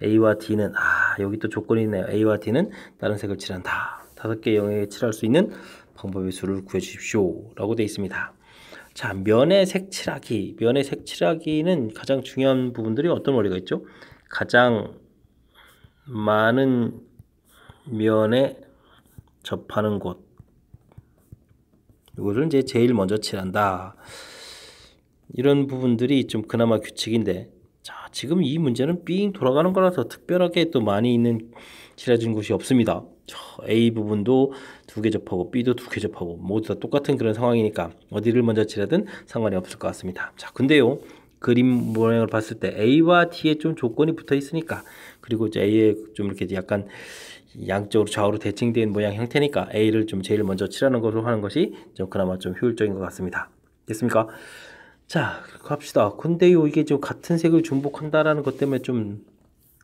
A와 D는 여기 또 조건이 있네요. A와 D는 다른 색을 칠한다. 5개의 영역에 칠할 수 있는 방법의 수를 구해주십시오 라고 되어 있습니다. 자, 면의 색칠하기. 면의 색칠하기는 가장 중요한 부분들이 어떤 원리가 있죠? 가장 많은 면에 접하는 곳, 이것을 이제 제일 먼저 칠한다. 이런 부분들이 좀 그나마 규칙인데, 자, 지금 이 문제는 삥 돌아가는 거라서 특별하게 또 많이 있는 칠해진 곳이 없습니다. A 부분도 2개 접하고 B도 2개 접하고 모두 다 똑같은 그런 상황이니까 어디를 먼저 칠하든 상관이 없을 것 같습니다. 자, 근데요, 그림 모양을 봤을 때 A와 D에 좀 조건이 붙어 있으니까, 그리고 이제 A에 좀 이렇게 약간 양쪽으로 좌우로 대칭된 모양 형태니까 A를 좀 제일 먼저 칠하는 것으로 하는 것이 좀 그나마 좀 효율적인 것 같습니다. 됐습니까? 자, 갑시다. 근데요, 이게 좀 같은 색을 중복한다라는 것 때문에 좀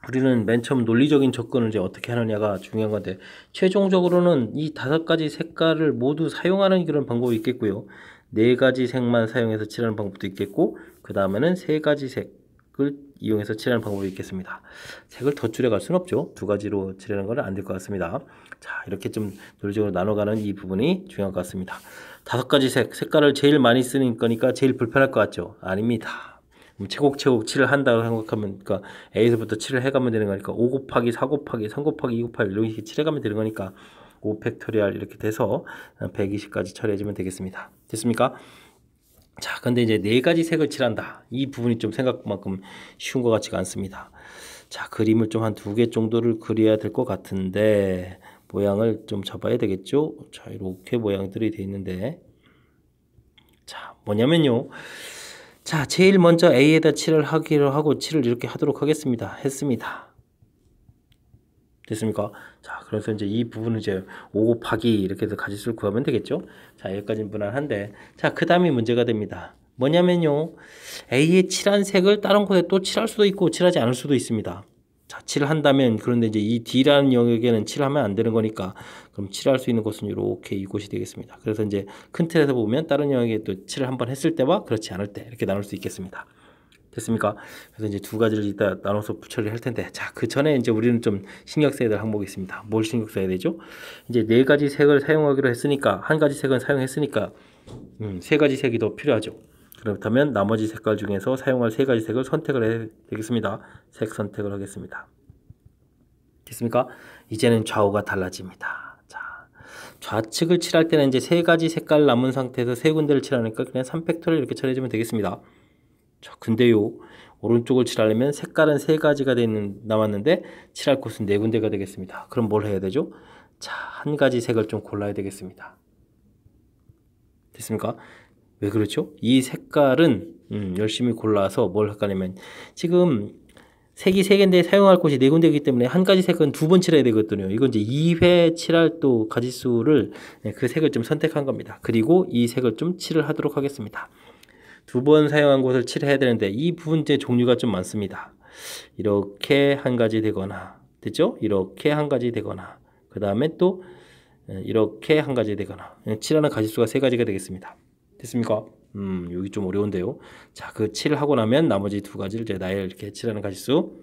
우리는 맨 처음 논리적인 접근을 이제 어떻게 하느냐가 중요한 건데, 최종적으로는 이 5가지 색깔을 모두 사용하는 그런 방법이 있겠고요. 4가지 색만 사용해서 칠하는 방법도 있겠고, 그 다음에는 3가지 색을 이용해서 칠하는 방법이 있겠습니다. 색을 더 줄여갈 수는 없죠. 2가지로 칠하는 건 안 될 것 같습니다. 자, 이렇게 좀 논리적으로 나눠가는 이 부분이 중요한 것 같습니다. 5가지 색깔을 제일 많이 쓰는 거니까 제일 불편할 것 같죠? 아닙니다. 차곡차곡 칠을 한다고 생각하면, 그러니까 A에서부터 칠을 해가면 되는 거니까 5 곱하기 4 곱하기 3 곱하기 2 곱하기 이렇게 칠해가면 되는 거니까 5 팩토리얼 이렇게 돼서 120까지 처리해주면 되겠습니다. 됐습니까? 자, 근데 이제 4가지 색을 칠한다. 이 부분이 좀 생각만큼 쉬운 것 같지가 않습니다. 자, 그림을 좀 한 2개 정도를 그려야 될 것 같은데 모양을 좀 잡아야 되겠죠? 자, 이렇게 모양들이 되어 있는데, 자, 뭐냐면요, 자, 제일 먼저 A에다 칠을 하기로 하고 칠을 이렇게 하도록 하겠습니다. 했습니다. 됐습니까? 자, 그래서 이제 이 부분은 이제 5 곱하기 이렇게 해서 가지수를 구하면 되겠죠? 자, 여기까지는 무난한데, 자, 그 다음이 문제가 됩니다. 뭐냐면요, A에 칠한 색을 다른 곳에 또 칠할 수도 있고 칠하지 않을 수도 있습니다. 자, 칠한다면, 그런데 이제 이 D라는 영역에는 칠하면 안 되는 거니까, 그럼 칠할 수 있는 곳은 이렇게 이곳이 되겠습니다. 그래서 이제 큰 틀에서 보면 다른 영역에 또 칠을 한번 했을 때와 그렇지 않을 때 이렇게 나눌 수 있겠습니다. 됐습니까? 그래서 이제 2가지를 이따 나눠서 처리할 텐데, 자, 그 전에 이제 우리는 좀 신경 써야 될 항목이 있습니다. 뭘 신경 써야 되죠? 이제 4가지 색을 사용하기로 했으니까, 1가지 색은 사용했으니까 3가지 색이 더 필요하죠. 그렇다면 나머지 색깔 중에서 사용할 3가지 색을 선택을 해야 되겠습니다. 색 선택을 하겠습니다. 됐습니까? 이제는 좌우가 달라집니다. 자, 좌측을 칠할 때는 이제 3가지 색깔 남은 상태에서 3군데를 칠하니까 그냥 3팩토리얼 이렇게 처리해주면 되겠습니다. 자, 근데요, 오른쪽을 칠하려면 색깔은 3가지가 남았는데 칠할 곳은 4군데가 되겠습니다. 그럼 뭘 해야 되죠? 자, 1가지 색을 좀 골라야 되겠습니다. 됐습니까? 왜 그렇죠? 이 색깔은 열심히 골라서 뭘 할까냐면, 지금 색이 3개인데 사용할 곳이 4군데이기 때문에 1가지 색은 2번 칠해야 되거든요. 이건 이제 2회 칠할 또 가지수를, 그 색을 좀 선택한 겁니다. 그리고 이 색을 좀 칠을 하도록 하겠습니다. 2번 사용한 곳을 칠해야 되는데 이 부분제 종류가 좀 많습니다. 이렇게 1가지 되거나, 됐죠? 이렇게 1가지 되거나, 그 다음에 또 이렇게 1가지 되거나, 칠하는 가지수가 3가지가 되겠습니다. 됐습니까? 여기 좀 어려운데요. 자, 그 칠을 하고 나면 나머지 2가지를 이제 나열 이렇게 칠하는 가지수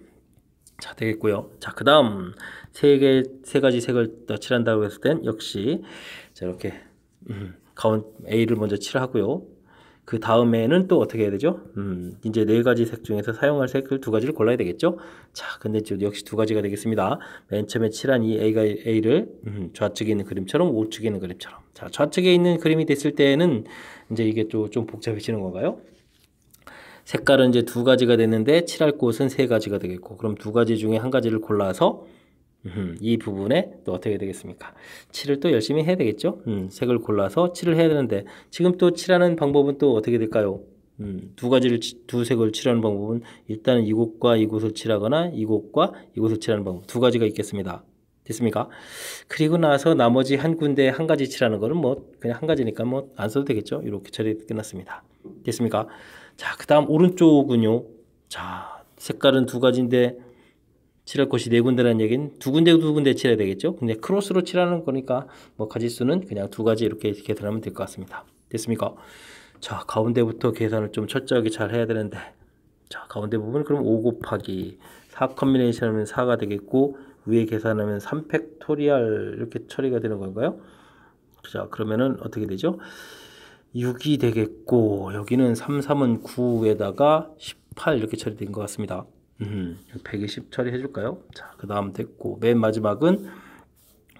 자 되겠고요. 자, 그 다음 3가지 색을 더 칠한다고 했을 땐 역시 자, 이렇게 가운 A를 먼저 칠하고요. 그 다음에는 또 어떻게 해야 되죠? 이제 4가지 색 중에서 사용할 색을 2가지를 골라야 되겠죠? 자, 근데 역시 2가지가 되겠습니다. 맨 처음에 칠한 이 A를 좌측에 있는 그림처럼 우측에 있는 그림처럼. 자, 좌측에 있는 그림이 됐을 때는 이제 이게 좀 복잡해지는 건가요? 색깔은 이제 2가지가 됐는데 칠할 곳은 3가지가 되겠고, 그럼 2가지 중에 1가지를 골라서 이 부분에 또 어떻게 되겠습니까? 칠을 또 열심히 해야 되겠죠? 색을 골라서 칠을 해야 되는데 지금 또 칠하는 방법은 또 어떻게 될까요? 두 색을 칠하는 방법은 일단은 이곳과 이곳을 칠하거나 이곳과 이곳을 칠하는 방법 두 가지가 있겠습니다. 됐습니까? 그리고 나서 나머지 한 군데 한 가지 칠하는 거는 뭐 그냥 한 가지니까 뭐 안 써도 되겠죠? 이렇게 처리 끝났습니다. 됐습니까? 자, 그 다음 오른쪽은요. 자, 색깔은 두 가지인데 칠할 곳이 네 군데라는 얘기는 두 군데 칠해야 되겠죠? 근데 크로스로 칠하는 거니까 뭐 가지수는 그냥 두 가지 이렇게 계산하면 될 것 같습니다. 됐습니까? 자, 가운데부터 계산을 좀 철저하게 잘 해야 되는데 자, 가운데 부분 그럼 5 곱하기 4 컨비네이션 하면 4가 되겠고 위에 계산하면 3 팩토리얼 이렇게 처리가 되는 건가요? 자, 그러면은 어떻게 되죠? 6이 되겠고 여기는 3, 3은 9에다가 18 이렇게 처리된 것 같습니다. 120 처리해 줄까요? 자, 그 다음 됐고 맨 마지막은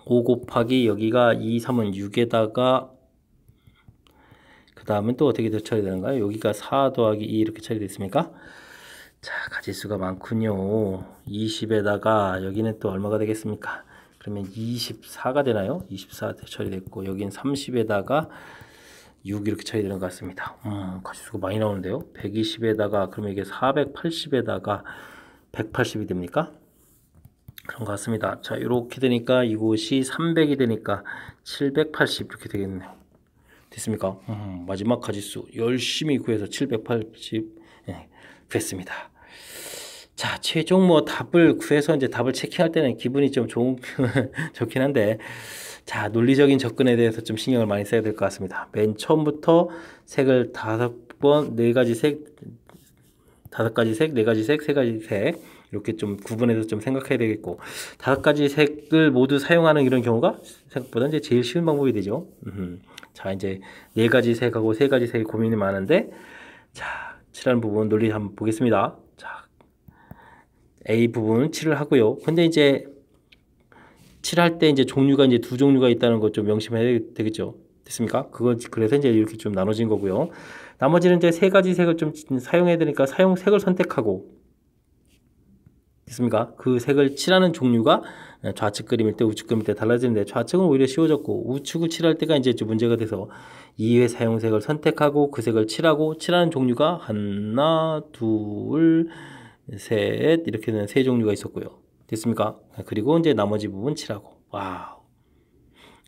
5 곱하기 여기가 2, 3은 6에다가 그 다음은 또 어떻게 처리되는가요? 여기가 4 더하기 2 이렇게 처리됐습니까? 자, 가지수가 많군요. 20에다가 여기는 또 얼마가 되겠습니까? 그러면 24가 되나요? 24 처리됐고 여기는 30에다가 6 이렇게 처리되는 것 같습니다. 가지수가 많이 나오는데요. 120에다가 그러면 이게 480에다가 180이 됩니까? 그런 것 같습니다. 자, 이렇게 되니까 이곳이 300이 되니까 780 이렇게 되겠네요. 됐습니까? 마지막 가지수 열심히 구해서 780 구했습니다. 자, 최종 뭐 답을 구해서 이제 답을 체킹할 때는 기분이 좀 좋긴 한데 자, 논리적인 접근에 대해서 좀 신경을 많이 써야 될 것 같습니다. 맨 처음부터 색을 5번, 4가지 색, 5가지 색, 4가지 색, 3가지 색 이렇게 좀 구분해서 좀 생각해야 되겠고 5가지 색을 모두 사용하는 이런 경우가 생각보다 이제 제일 쉬운 방법이 되죠. 자, 이제 4가지 색하고 3가지 색이 고민이 많은데 자, 칠하는 부분 논리 한번 보겠습니다. 자, A 부분 칠을 하고요. 근데 이제 칠할 때 이제 종류가 이제 두 종류가 있다는 것 좀 명심해야 되겠죠. 됐습니까? 그래서 이제 이렇게 좀 나눠진 거고요. 나머지는 이제 3가지 색을 좀 사용해야 되니까 색을 선택하고 됐습니까? 그 색을 칠하는 종류가 좌측 그림일 때 우측 그림일 때 달라지는데 좌측은 오히려 쉬워졌고 우측을 칠할 때가 이제 좀 문제가 돼서 2회 사용색을 선택하고 그 색을 칠하고 칠하는 종류가 하나, 둘, 셋 이렇게 되는 세 종류가 있었고요. 됐습니까? 그리고 이제 나머지 부분 칠하고 와우.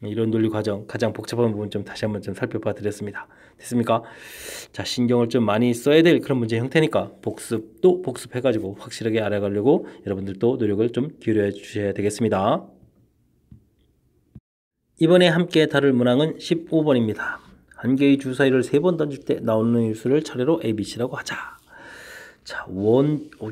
이런 논리 과정 가장 복잡한 부분 좀 다시 한번 좀 살펴봐 드렸습니다. 됐습니까? 자, 신경을 좀 많이 써야 될 그런 문제 형태니까 복습도 복습해 가지고 확실하게 알아가려고 여러분들도 노력을 좀 기울여 주셔야 되겠습니다. 이번에 함께 다룰 문항은 15번입니다. 한 개의 주사위를 3번 던질 때 나오는 일수를 차례로 ABC라고 하자. 자,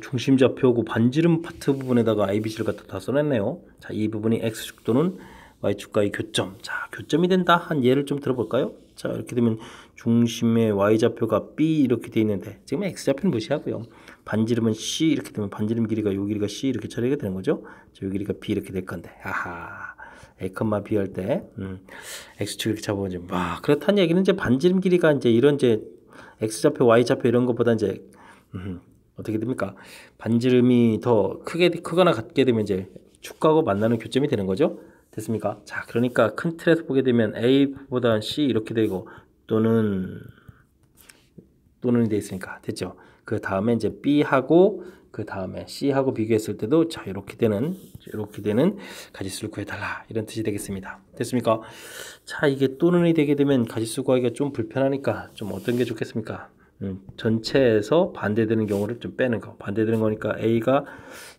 중심좌표고 반지름 파트 부분에다가 ABC를 갖다 다 써냈네요. 자, 이 부분이 X축 또는 Y축과의 교점. 자, 교점이 된다. 한 예를 좀 들어볼까요? 자, 이렇게 되면 중심의 Y좌표가 B 이렇게 돼 있는데 지금 X좌표는 무시하고요. 반지름은 C 이렇게 되면 반지름 길이가 요 길이가 C 이렇게 처리가 되는 거죠. 자, 요 길이가 B 이렇게 될 건데 아하. A, B 할 때 X축 이렇게 잡아보면 그렇다는 얘기는 이제 반지름 길이가 이제 이런 이제 X좌표, Y좌표 이런 것보다 이제 어떻게 됩니까? 반지름이 더 크거나 같게 되면 이제 축하하고 만나는 교점이 되는 거죠. 됐습니까? 자, 그러니까 큰 틀에서 보게 되면 A보다 C 이렇게 되고 또는이 돼 있으니까 됐죠. 그 다음에 이제 B하고 그 다음에 C하고 비교했을 때도 자, 이렇게 되는 가지수를 구해달라 이런 뜻이 되겠습니다. 됐습니까? 자, 이게 또는이 되게 되면 가지수 구하기가 좀 불편하니까 좀 어떤 게 좋겠습니까? 전체에서 반대되는 경우를 좀 빼는 거. 반대되는 거니까 A가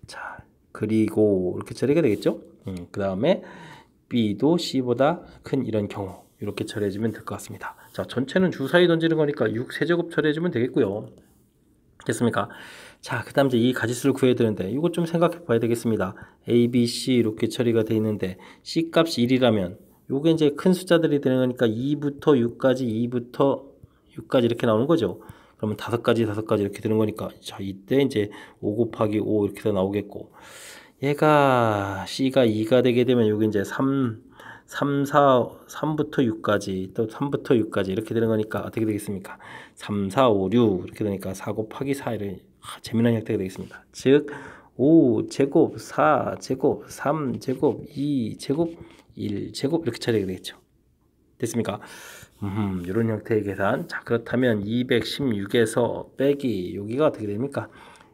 자, 그리고 이렇게 처리가 되겠죠? 그 다음에 B도 C보다 큰 이런 경우 이렇게 처리해주면 될 것 같습니다. 자, 전체는 주사위 던지는 거니까 6세제곱 처리해주면 되겠고요. 됐습니까? 자, 그 다음 이제 이 가지수를 구해야 되는데 이거 좀 생각해 봐야 되겠습니다. A, B, C 이렇게 처리가 되어 있는데 C 값이 1이라면 요게 이제 큰 숫자들이 되는 거니까 2부터 6까지 이렇게 나오는 거죠. 그러면 5가지 이렇게 되는 거니까 자, 이때 이제 5 곱하기 5 이렇게 더 나오겠고 얘가 C가 2가 되게 되면 여기 이제 3부터 6까지 또 3부터 6까지 이렇게 되는 거니까 어떻게 되겠습니까? 3, 4, 5, 6 이렇게 되니까 4 곱하기 4를 재미난 형태가 되겠습니다. 즉 5제곱, 4제곱, 3제곱, 2제곱, 1제곱 이렇게 처리가 되겠죠. 됐습니까? 이런 형태의 계산. 자, 그렇다면 216에서 빼기 여기가 어떻게 됩니까?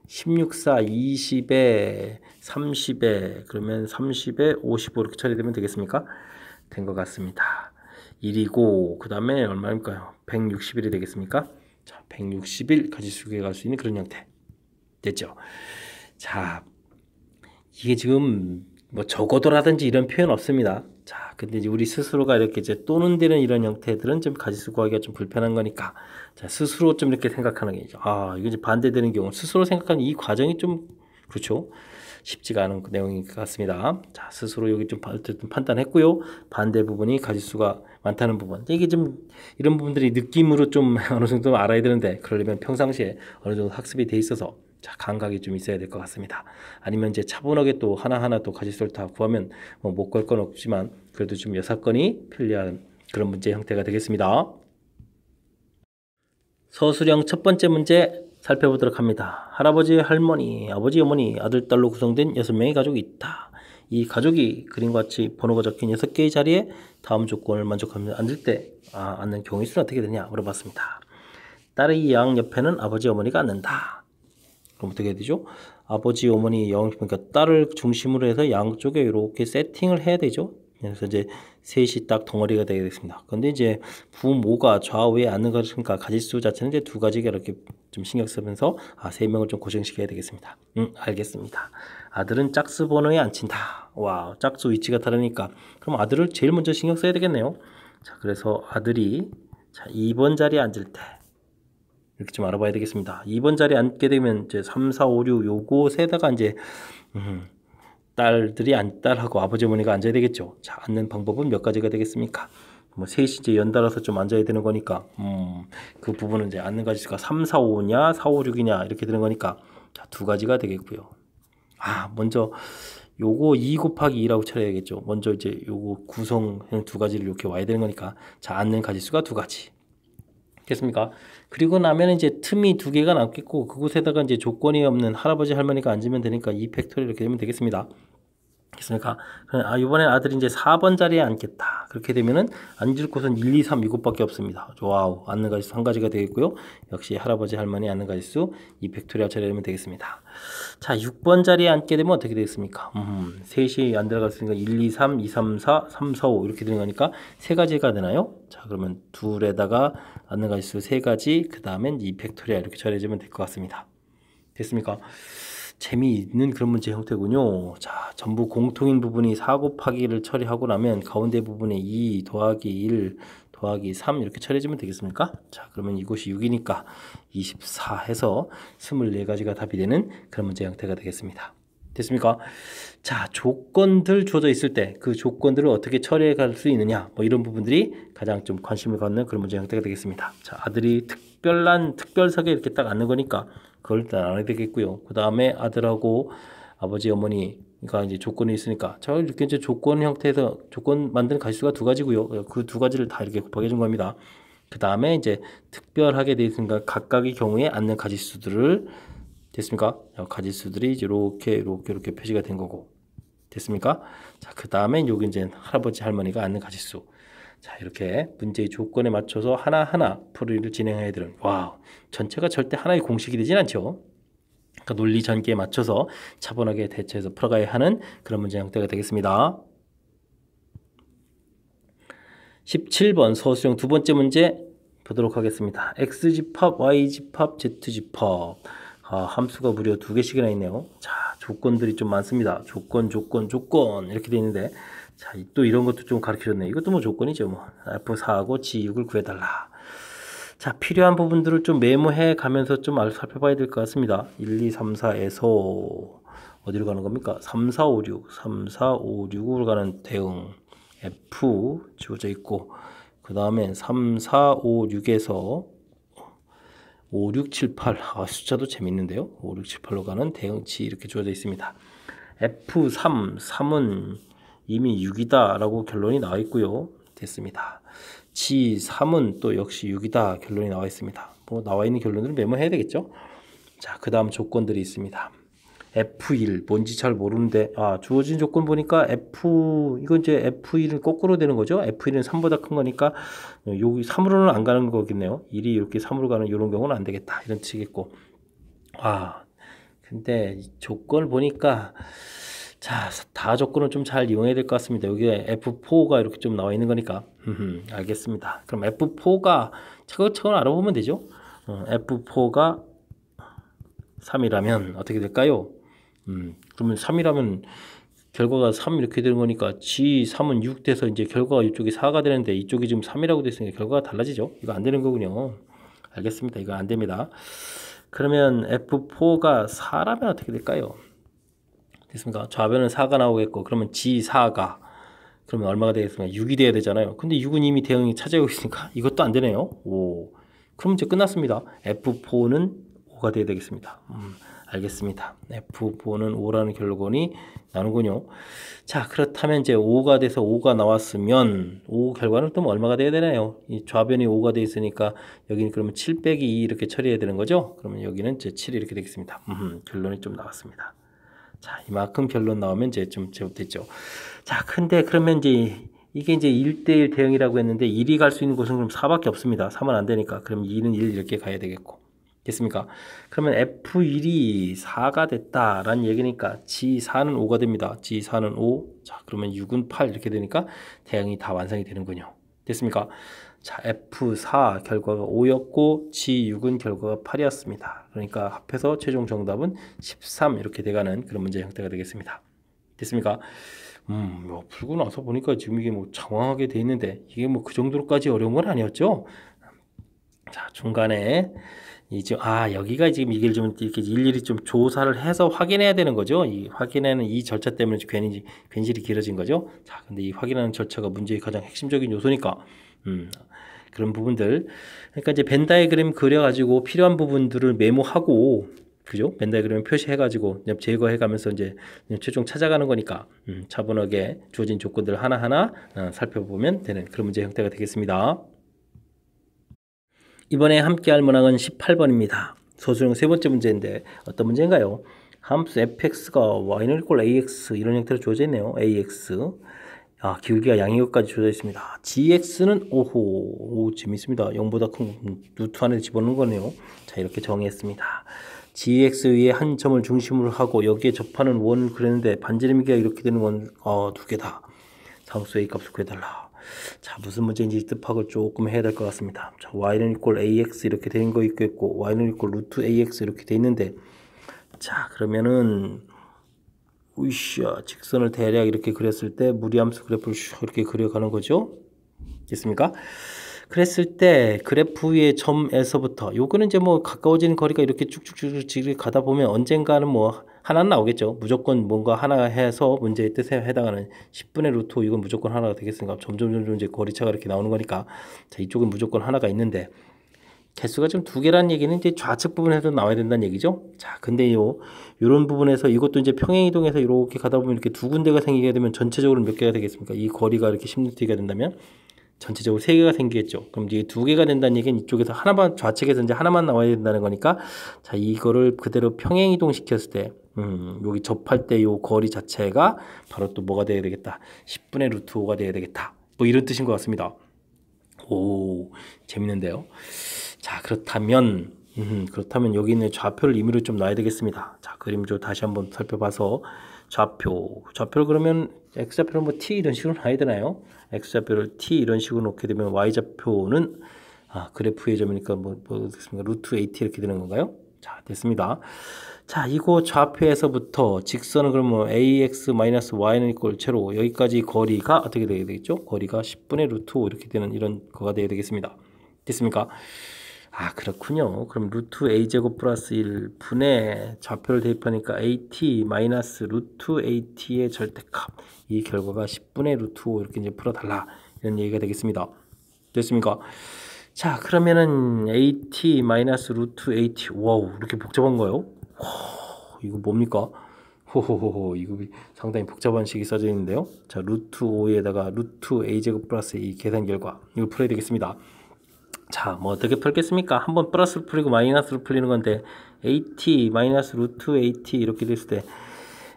16, 4, 20에 30에 그러면 30에 55 이렇게 처리되면 되겠습니까? 된 것 같습니다. 1이고 그 다음에 얼마일까요? 161이 되겠습니까? 자, 161 가지수에 갈 수 있는 그런 형태 됐죠? 자, 이게 지금 뭐 적어도라든지 이런 표현 없습니다. 자, 근데 이제 우리 스스로가 이렇게 이제 또는 되는 이런 형태들은 좀 가지수 구하기가 좀 불편한 거니까 자, 스스로 좀 이렇게 생각하는 게 이게 이제 반대되는 경우 스스로 생각하는 이 과정이 좀 그렇죠. 쉽지가 않은 그 내용인 것 같습니다. 자, 스스로 여기 좀 판단했고요. 반대 부분이 가지수가 많다는 부분. 이게 좀 이런 부분들이 느낌으로 좀 어느 정도 알아야 되는데 그러려면 평상시에 어느 정도 학습이 돼 있어서 자, 감각이 좀 있어야 될 것 같습니다. 아니면 이제 차분하게 또 하나하나 또 가지수를 다 구하면 뭐 못 걸 건 없지만 그래도 좀 여사건이 편리한 그런 문제 형태가 되겠습니다. 서술형 첫 번째 문제 살펴보도록 합니다. 할아버지, 할머니, 아버지, 어머니, 아들, 딸로 구성된 6명의 가족이 있다. 이 가족이 그림과 같이 번호가 적힌 6개의 자리에 다음 조건을 만족하면 앉는 경우의 수는 어떻게 되냐 물어봤습니다. 딸의 양 옆에는 아버지, 어머니가 앉는다. 그럼 어떻게 해야 되죠? 아버지, 어머니, 그러니까 딸을 중심으로 해서 양쪽에 이렇게 세팅을 해야 되죠. 그래서 이제 셋이 딱 덩어리가 되겠습니다. 근데 이제 부모가 좌우에 앉는 것이니까 가지수 자체는 이제 두 가지가 이렇게 좀 신경 쓰면서 세 명을 좀 고정시켜야 되겠습니다. 알겠습니다. 아들은 짝수 번호에 앉힌다. 와, 짝수 위치가 다르니까 그럼 아들을 제일 먼저 신경 써야 되겠네요. 자, 그래서 아들이 2번 자리에 앉을 때 이렇게 좀 알아봐야 되겠습니다. 2번 자리에 앉게 되면 이제 3, 4, 5, 6 요것에다가 이제 딸하고 아버지 어머니가 앉아야 되겠죠. 자, 앉는 방법은 몇 가지가 되겠습니까? 뭐 셋이 이제 연달아서 좀 앉아야 되는 거니까 그 부분은 이제 앉는 가지수가 3, 4, 5냐 4, 5, 6이냐 이렇게 되는 거니까 자, 두 가지가 되겠고요. 먼저 요거 2 곱하기 2라고 처리해야겠죠. 먼저 이제 요거 구성형 두 가지를 이렇게 와야 되는 거니까 자, 앉는 가지수가 두 가지. 됐습니까? 그리고 나면 이제 틈이 두 개가 남겠고 그곳에다가 이제 조건이 없는 할아버지 할머니가 앉으면 되니까 2 팩토리얼 이렇게 되면 되겠습니다. 됐습니까? 이번엔 아들이 이제 4번 자리에 앉겠다. 그렇게 되면은 앉을 곳은 1, 2, 3 이곳밖에 없습니다. 와우, 앉는 가지수 한 가지가 되겠고요. 역시 할아버지 할머니 앉는 가지수 2 팩토리얼 처리하면 되겠습니다. 자, 6번 자리에 앉게 되면 어떻게 되겠습니까? 셋이 안 들어갔으니까 1, 2, 3, 2, 3, 4, 3, 4, 5 이렇게 되는 거니까 세 가지가 되나요? 자, 그러면 둘에다가 앉는 가지수 세 가지, 그 다음엔 2 팩토리얼 이렇게 처리해주면 될 것 같습니다. 됐습니까? 재미있는 그런 문제 형태군요. 자, 전부 공통인 부분이 4 곱하기를 처리하고 나면 가운데 부분에 2 더하기 1 더하기 3 이렇게 처리해주면 되겠습니까? 자, 그러면 이곳이 6이니까 24 해서 24가지가 답이 되는 그런 문제 형태가 되겠습니다. 됐습니까? 자, 조건들 주어져 있을 때 그 조건들을 어떻게 처리해 갈 수 있느냐 뭐 이런 부분들이 가장 좀 관심을 갖는 그런 문제 형태가 되겠습니다. 자, 아들이 특별석에 이렇게 딱 앉는 거니까 그걸 일단 알아야 되겠고요. 그 다음에 아들하고 아버지 어머니가 이제 조건이 있으니까 자, 이렇게 이제 조건 형태에서 조건 만드는 가지수가 두 가지고요. 그 두 가지를 다 이렇게 곱하게 해준 겁니다. 그 다음에 이제 특별하게 되어 있으니까 각각의 경우에 앉는 가지수들을 됐습니까? 가지수들이 이렇게 표시가 된 거고 됐습니까? 자, 그 다음에 여기 이제 할아버지 할머니가 앉는 가지수. 자, 이렇게 문제의 조건에 맞춰서 하나하나 풀이를 진행해야 되는 와우, 전체가 절대 하나의 공식이 되진 않죠. 그러니까 논리 전개에 맞춰서 차분하게 대처해서 풀어가야 하는 그런 문제 형태가 되겠습니다. 17번 서술형 두 번째 문제 보도록 하겠습니다. X집합, Y집합, Z집합. 함수가 무려 두 개씩이나 있네요. 자, 조건들이 좀 많습니다. 조건 이렇게 돼 있는데 자, 또 이런 것도 좀 가르쳐줬네. 이것도 뭐 조건이죠. 뭐 F4하고 G6을 구해달라. 자, 필요한 부분들을 좀 메모해 가면서 좀 살펴봐야 될 것 같습니다. 1, 2, 3, 4에서 어디로 가는 겁니까? 3, 4, 5, 6, 3, 4, 5, 6으로 가는 대응 F 주어져 있고 그 다음에 3, 4, 5, 6에서 5, 6, 7, 8 숫자도 재밌는데요. 5, 6, 7, 8로 가는 대응치 이렇게 주어져 있습니다. F3, 3은 이미 6이다 라고 결론이 나와 있고요. 됐습니다. G3은 또 역시 6이다 결론이 나와 있습니다. 뭐 나와 있는 결론들을 메모해야 되겠죠. 자, 그 다음 조건들이 있습니다. F1 뭔지 잘 모르는데 주어진 조건 보니까 이건 이제 F1은 거꾸로 되는 거죠. F1은 3보다 큰 거니까 여기 3으로는 안 가는 거겠네요. 1이 이렇게 3으로 가는 이런 경우는 안 되겠다 이런 뜻이겠고. 근데 조건을 보니까 자, 다 조건을 좀 잘 이용해야 될 것 같습니다. 여기에 F4가 이렇게 좀 나와 있는 거니까. 알겠습니다. 그럼 F4가 차근차근 알아보면 되죠. F4가 3이라면 어떻게 될까요? 그러면 3이라면 결과가 3 이렇게 되는 거니까 G3은 6 돼서 이제 결과가 이쪽이 4가 되는데 이쪽이 지금 3이라고 됐으니까 결과가 달라지죠. 이거 안 되는 거군요. 알겠습니다. 이거 안 됩니다. 그러면 F4가 4라면 어떻게 될까요? 됐습니까? 좌변은 4가 나오겠고 그러면 G4가 그러면 얼마가 되겠습니까? 6이 돼야 되잖아요. 근데 6은 이미 대응이 차지하고 있으니까 이것도 안 되네요. 그럼 이제 끝났습니다. F4는 5가 돼야 되겠습니다. 알겠습니다. F4는 5라는 결론이 나는군요. 자, 그렇다면 이제 5가 돼서 5가 나왔으면 5 결과는 또 얼마가 돼야 되나요? 이 좌변이 5가 돼 있으니까 여기는 그러면 7 빼기 2 이렇게 처리해야 되는 거죠? 그러면 여기는 이제 7이 이렇게 되겠습니다. 결론이 좀 나왔습니다. 자, 이만큼 결론 나오면 이제 좀 제법됐죠. 자, 근데 그러면 이게 이제 1대1 대응이라고 했는데 1이 갈 수 있는 곳은 그럼 4밖에 없습니다. 3은 안 되니까. 그럼 2는 1 이렇게 가야 되겠고. 됐습니까? 그러면 F1이 4가 됐다라는 얘기니까 G4는 5가 됩니다. G4는 5. 자, 그러면 6은 8 이렇게 되니까 대응이 다 완성이 되는군요. 됐습니까? 자, F4 결과가 5였고 G6은 결과가 8이었습니다. 그러니까 합해서 최종 정답은 13 이렇게 돼가는 그런 문제 형태가 되겠습니다. 됐습니까? 풀고 나서 보니까 지금 이게 뭐 장황하게 돼 있는데 이게 뭐 그 정도로까지 어려운 건 아니었죠? 자, 중간에 이제 여기가 지금 이게 좀 이렇게 일일이 좀 조사를 해서 확인해야 되는 거죠. 이 확인하는 이 절차 때문에 괜시리 길어진 거죠. 자, 근데 이 확인하는 절차가 문제의 가장 핵심적인 요소니까 그런 부분들. 그러니까 이제 벤 다이그램 그려가지고 필요한 부분들을 메모하고, 그죠? 벤 다이그램 표시해가지고 제거해가면서 이제 최종 찾아가는 거니까 차분하게 주어진 조건들 하나하나 살펴보면 되는 그런 문제 형태가 되겠습니다. 이번에 함께 할 문항은 18번입니다. 소수령 세 번째 문제인데 어떤 문제인가요? 함수 fx가 y는 equal ax 이런 형태로 주어져 있네요. ax. 기울기가 양이것까지 주어져 있습니다. gx는 재밌습니다. 0보다 큰 루트 안에 집어넣는 거네요. 자, 이렇게 정의했습니다. gx 위에 한 점을 중심으로 하고 여기에 접하는 원을 그렸는데 반지름이가 이렇게 되는 원 두 개다. 상수 a 값을 구해달라. 자, 무슨 문제인지 뜻파악을 조금 해야 될 것 같습니다. 자, y는 equal ax 이렇게 되는 거 있고 y는 equal 루트 ax 이렇게 돼 있는데, 자, 그러면은 직선을 대략 이렇게 그렸을 때 무리함수 그래프를 이렇게 그려가는 거죠. 됐습니까? 그랬을 때 그래프 위의 점에서부터 요거는 이제 뭐 가까워지는 거리가 이렇게 쭉쭉쭉 가다 보면 언젠가는 뭐 하나는 나오겠죠. 무조건 뭔가 하나 해서 문제의 뜻에 해당하는 10분의 루트 이건 무조건 하나가 되겠습니까? 점점 이제 거리차가 이렇게 나오는 거니까 자, 이쪽은 무조건 하나가 있는데 개수가 지금 두 개라는 얘기는 이제 좌측 부분에서 나와야 된다는 얘기죠. 자, 근데 요런 부분에서 이것도 이제 평행이동해서 이렇게 가다 보면 이렇게 두 군데가 생기게 되면 전체적으로 몇 개가 되겠습니까? 이 거리가 이렇게 10m가 된다면 전체적으로 세 개가 생기겠죠. 그럼 이제 두 개가 된다는 얘기는 이쪽에서 하나만, 좌측에서 이제 하나만 나와야 된다는 거니까 자, 이거를 그대로 평행이동 시켰을 때 여기 접할 때 요 거리 자체가 바로 또 뭐가 돼야 되겠다. 10분의 루트 5가 돼야 되겠다. 뭐 이런 뜻인 것 같습니다. 재밌는데요. 자, 그렇다면 여기 있는 좌표를 임의로 좀 놔야 되겠습니다. 자, 그림 좀 다시 한번 살펴봐서 좌표를 그러면 x좌표를 뭐 t 이런 식으로 놔야 되나요? x좌표를 t 이런 식으로 놓게 되면 y좌표는 그래프의 점이니까 뭐 됐습니까? 루트 at 이렇게 되는 건가요? 자, 됐습니다. 자, 이거 좌표에서부터 직선은 그러면 ax-y는 equal 제로, 여기까지 거리가 어떻게 되게 되겠죠? 거리가 10분의 루트 5 이렇게 되는 이런 거가 되어야 되겠습니다. 됐습니까? 그렇군요. 그럼 루트 a제곱 플러스 1분의 좌표를 대입하니까 at 마이너스 루트 at의 절대값, 이 결과가 10분의 루트 5 이렇게 이제 풀어달라 이런 얘기가 되겠습니다. 됐습니까? 자, 그러면은 at 마이너스 루트 at, 와우, 이렇게 복잡한 거요? 이거 뭡니까? 이거 상당히 복잡한 식이 써져 있는데요. 자, 루트 5에다가 루트 a제곱 플러스 이 계산 결과, 이걸 풀어야 되겠습니다. 자, 뭐 어떻게 풀겠습니까? 한번 플러스를 풀리고 마이너스를 풀리는 건데 AT 마이너스 루트 AT 이렇게 됐을 때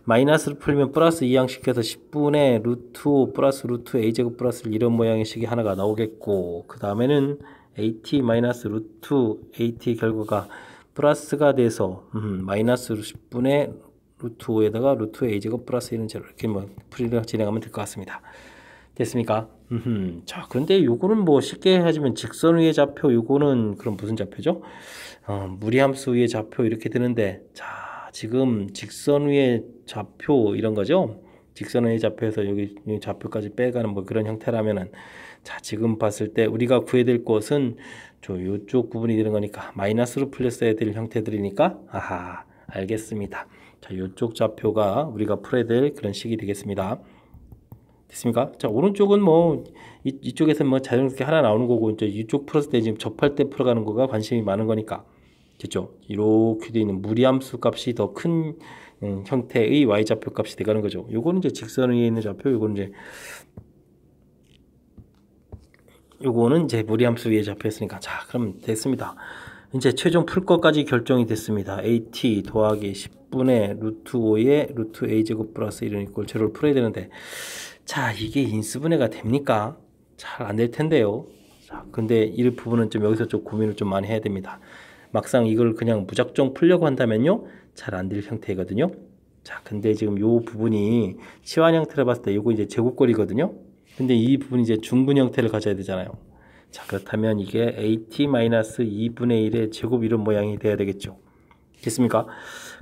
마이너스를 풀면 플러스 2항시켜서 10분의 루트 5 플러스 루트 a제곱 플러스 이런 모양의 식이 하나가 나오겠고, 그 다음에는 at 마이너스 루트 at 결과가 플러스가 돼서 마이너스 10분의 루트 5에다가 루트 a제곱 플러스 1은 제로 이렇게 뭐 풀이를 진행하면 될 것 같습니다. 됐습니까? 자, 근데 요거는 뭐 쉽게 하자면 직선 위의 좌표, 요거는 그럼 무슨 좌표죠? 무리함수 위의 좌표 이렇게 되는데, 자, 지금 직선 위의 좌표 이런 거죠? 직선 위의 좌표에서 여기 좌표까지 빼가는 뭐 그런 형태라면은, 자, 지금 봤을 때 우리가 구해야 될 것은 요쪽 부분이 되는 거니까 마이너스로 풀렸어야 될 형태들이니까, 아하, 알겠습니다. 자, 요쪽 좌표가 우리가 풀어야 될 그런 식이 되겠습니다. 됐습니까? 자, 오른쪽은 뭐 이쪽에서 뭐 자연스럽게 하나 나오는 거고, 이제 이쪽 풀었을 때 지금 접할 때 풀어가는 거가 관심이 많은 거니까, 됐죠? 이렇게 되어 있는 무리함수 값이 더 큰 형태의 y좌표 값이 돼가는 거죠. 요거는 이제 직선 위에 있는 좌표, 요거는 이제 무리함수 위에 좌표였으니까, 자, 그럼 됐습니다. 이제 최종 풀 것까지 결정이 됐습니다. at 더하기 10분의 루트 5의 루트 a제곱 플러스 1은 이꼴 제로를 풀어야 되는데, 자, 이게 인수분해가 됩니까? 잘 안 될 텐데요. 자, 근데 이 부분은 좀 여기서 좀 고민을 좀 많이 해야 됩니다. 막상 이걸 그냥 무작정 풀려고 한다면요, 잘 안 될 형태거든요. 자, 근데 지금 요 부분이 치환 형태를 봤을 때 요거 이제 제곱꼴이거든요. 근데 이 부분이 이제 중분 형태를 가져야 되잖아요. 자, 그렇다면 이게 at-2분의 1의 제곱 이런 모양이 돼야 되겠죠. 됐습니까?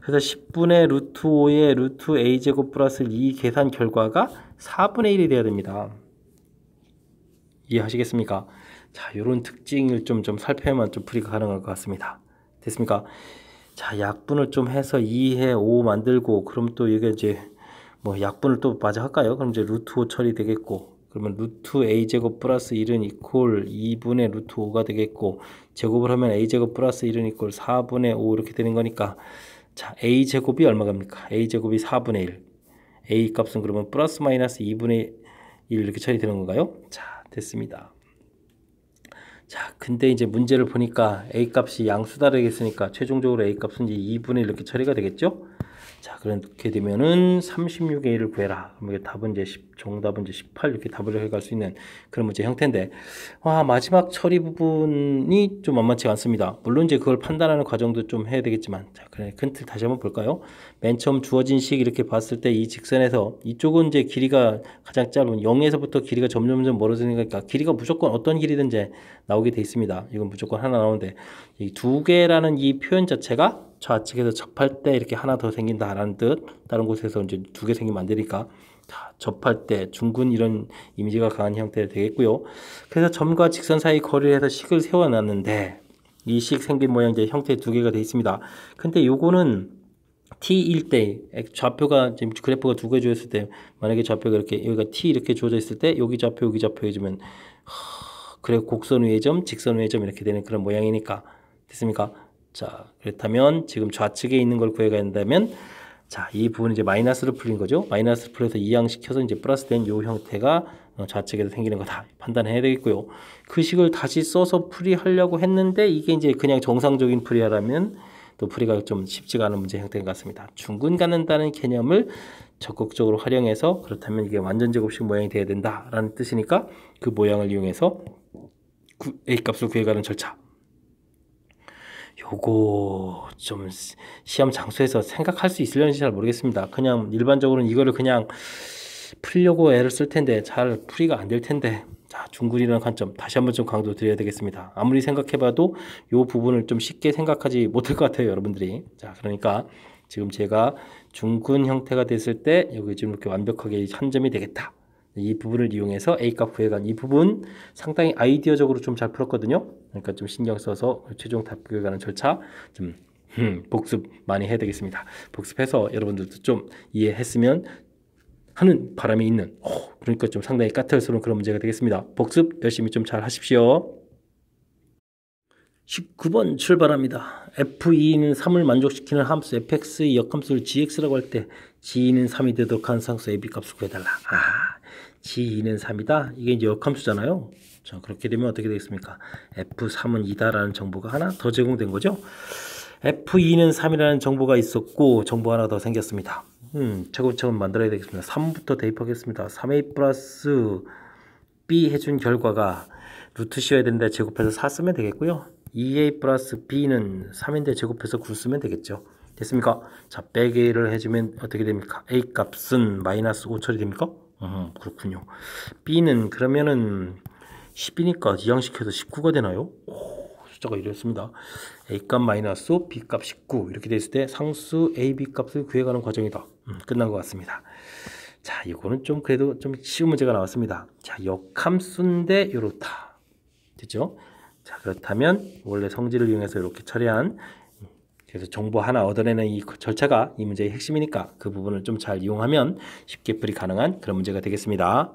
그래서 10분의 루트 5의 루트 a제곱 플러스 2 계산 결과가 4분의 1이 돼야 됩니다. 이해하시겠습니까? 자, 요런 특징을 좀 살펴야만 좀 풀이가 가능할 것 같습니다. 됐습니까? 자, 약분을 좀 해서 2에 5 만들고, 그럼 또 이게 이제 뭐 약분을 또 마저 할까요? 그럼 이제 루트 5 처리 되겠고, 그러면 루트 a제곱 플러스 1은 이퀄 2분의 루트 5가 되겠고, 제곱을 하면 a제곱 플러스 1은 이퀄 4분의 5 이렇게 되는 거니까, 자, a제곱이 얼마갑니까? a제곱이 4분의 1. a 값은 그러면 플러스 마이너스 2분의 1 이렇게 처리되는 건가요? 자, 됐습니다. 자, 근데 이제 문제를 보니까 a 값이 양수다 되겠으니까 최종적으로 a 값은 이제 2분의 1 이렇게 처리가 되겠죠? 자, 그렇게 되면은 36의 1을 구해라. 그럼 이게 답은 이제 정답은 이제 18 이렇게 답을 해갈 수 있는 그런 문제 형태인데, 와, 마지막 처리 부분이 좀 만만치 않습니다. 물론 이제 그걸 판단하는 과정도 좀 해야 되겠지만, 자, 그래, 큰 틀 다시 한번 볼까요? 맨 처음 주어진 식 이렇게 봤을 때 이 직선에서 이쪽은 이제 길이가 가장 짧은 0에서부터 길이가 점점 멀어지는 거니까 길이가 무조건 어떤 길이든지 나오게 돼 있습니다. 이건 무조건 하나 나오는데, 이 두 개라는 이 표현 자체가 좌측에서 접할 때 이렇게 하나 더 생긴다라는 뜻, 다른 곳에서 이제 두 개 생기면 안 되니까, 자, 접할 때 중근 이런 이미지가 강한 형태가 되겠고요. 그래서 점과 직선 사이 거리를 해서 식을 세워놨는데, 이 식 생긴 모양 이제 형태 두 개가 되어 있습니다. 근데 요거는 t일 때 좌표가 지금 그래프가 두 개 주어졌을 때, 만약에 좌표가 이렇게 여기가 t 이렇게 주어져 있을 때 여기 좌표 해주면 그래 곡선 위의 점, 직선 위의 점 이렇게 되는 그런 모양이니까, 됐습니까? 자, 그렇다면 지금 좌측에 있는 걸 구해가야 한다면, 자, 이 부분은 이제 마이너스를 풀린 거죠. 마이너스를 풀어서 이항시켜서 이제 플러스 된 요 형태가 좌측에서 생기는 거다 판단해야 되겠고요. 그 식을 다시 써서 풀이하려고 했는데 이게 이제 그냥 정상적인 풀이하라면 또 풀이가 좀 쉽지가 않은 문제 형태인 것 같습니다. 중근 갖는다는 개념을 적극적으로 활용해서, 그렇다면 이게 완전 제곱식 모양이 돼야 된다라는 뜻이니까 그 모양을 이용해서 a 값을 구해가는 절차, 요거 좀 시험 장소에서 생각할 수 있으려는지 잘 모르겠습니다. 그냥 일반적으로는 이거를 그냥 풀려고 애를 쓸 텐데 잘 풀이가 안 될 텐데, 자, 중근이라는 관점 다시 한번 좀 강조 드려야 되겠습니다. 아무리 생각해봐도 요 부분을 좀 쉽게 생각하지 못할 것 같아요, 여러분들이. 자, 그러니까 지금 제가 중근 형태가 됐을 때 여기 지금 이렇게 완벽하게 한 점이 되겠다, 이 부분을 이용해서 A값 구해간 이 부분 상당히 아이디어적으로 좀 잘 풀었거든요. 그러니까 좀 신경 써서 최종 답 구해가는 절차 좀 복습 많이 해야 되겠습니다. 복습해서 여러분들도 좀 이해했으면 하는 바람이 있는, 그러니까 좀 상당히 까탈스러운 그런 문제가 되겠습니다. 복습 열심히 좀 잘 하십시오. 19번 출발합니다. f2는 3을 만족시키는 함수 fx의 역함수를 gx라고 할 때 g는 3이 되도록 하는 상수 ab 값을 구해달라. g2는 3이다. 이게 이제 역함수잖아요. 자, 그렇게 되면 어떻게 되겠습니까? f3은 2다라는 정보가 하나 더 제공된 거죠. F2는 3이라는 정보가 있었고 정보 하나 더 생겼습니다. 차근차근 만들어야 되겠습니다. 3부터 대입하겠습니다. 3a 플러스 b 해준 결과가 루트 씌워야 되는데 제곱해서 4 쓰면 되겠고요. 2a 플러스 b는 3인데 제곱해서 9 쓰면 되겠죠. 됐습니까? 자, 빼기를 해주면 어떻게 됩니까? a 값은 마이너스 5 처리됩니까? 그렇군요. b는 그러면은 10이니까 이항시켜서 19가 되나요? 오, 숫자가 이랬습니다. a값 마이너스 5, b값 19 이렇게 됐을 때 상수 a, b값을 구해가는 과정이다. 끝난 것 같습니다. 자, 이거는 좀 그래도 좀 쉬운 문제가 나왔습니다. 자, 역함수인데 이렇다. 됐죠? 자, 그렇다면 원래 성질을 이용해서 이렇게 처리한 그래서 정보 하나 얻어내는 이 절차가 이 문제의 핵심이니까 그 부분을 좀 잘 이용하면 쉽게 풀이 가능한 그런 문제가 되겠습니다.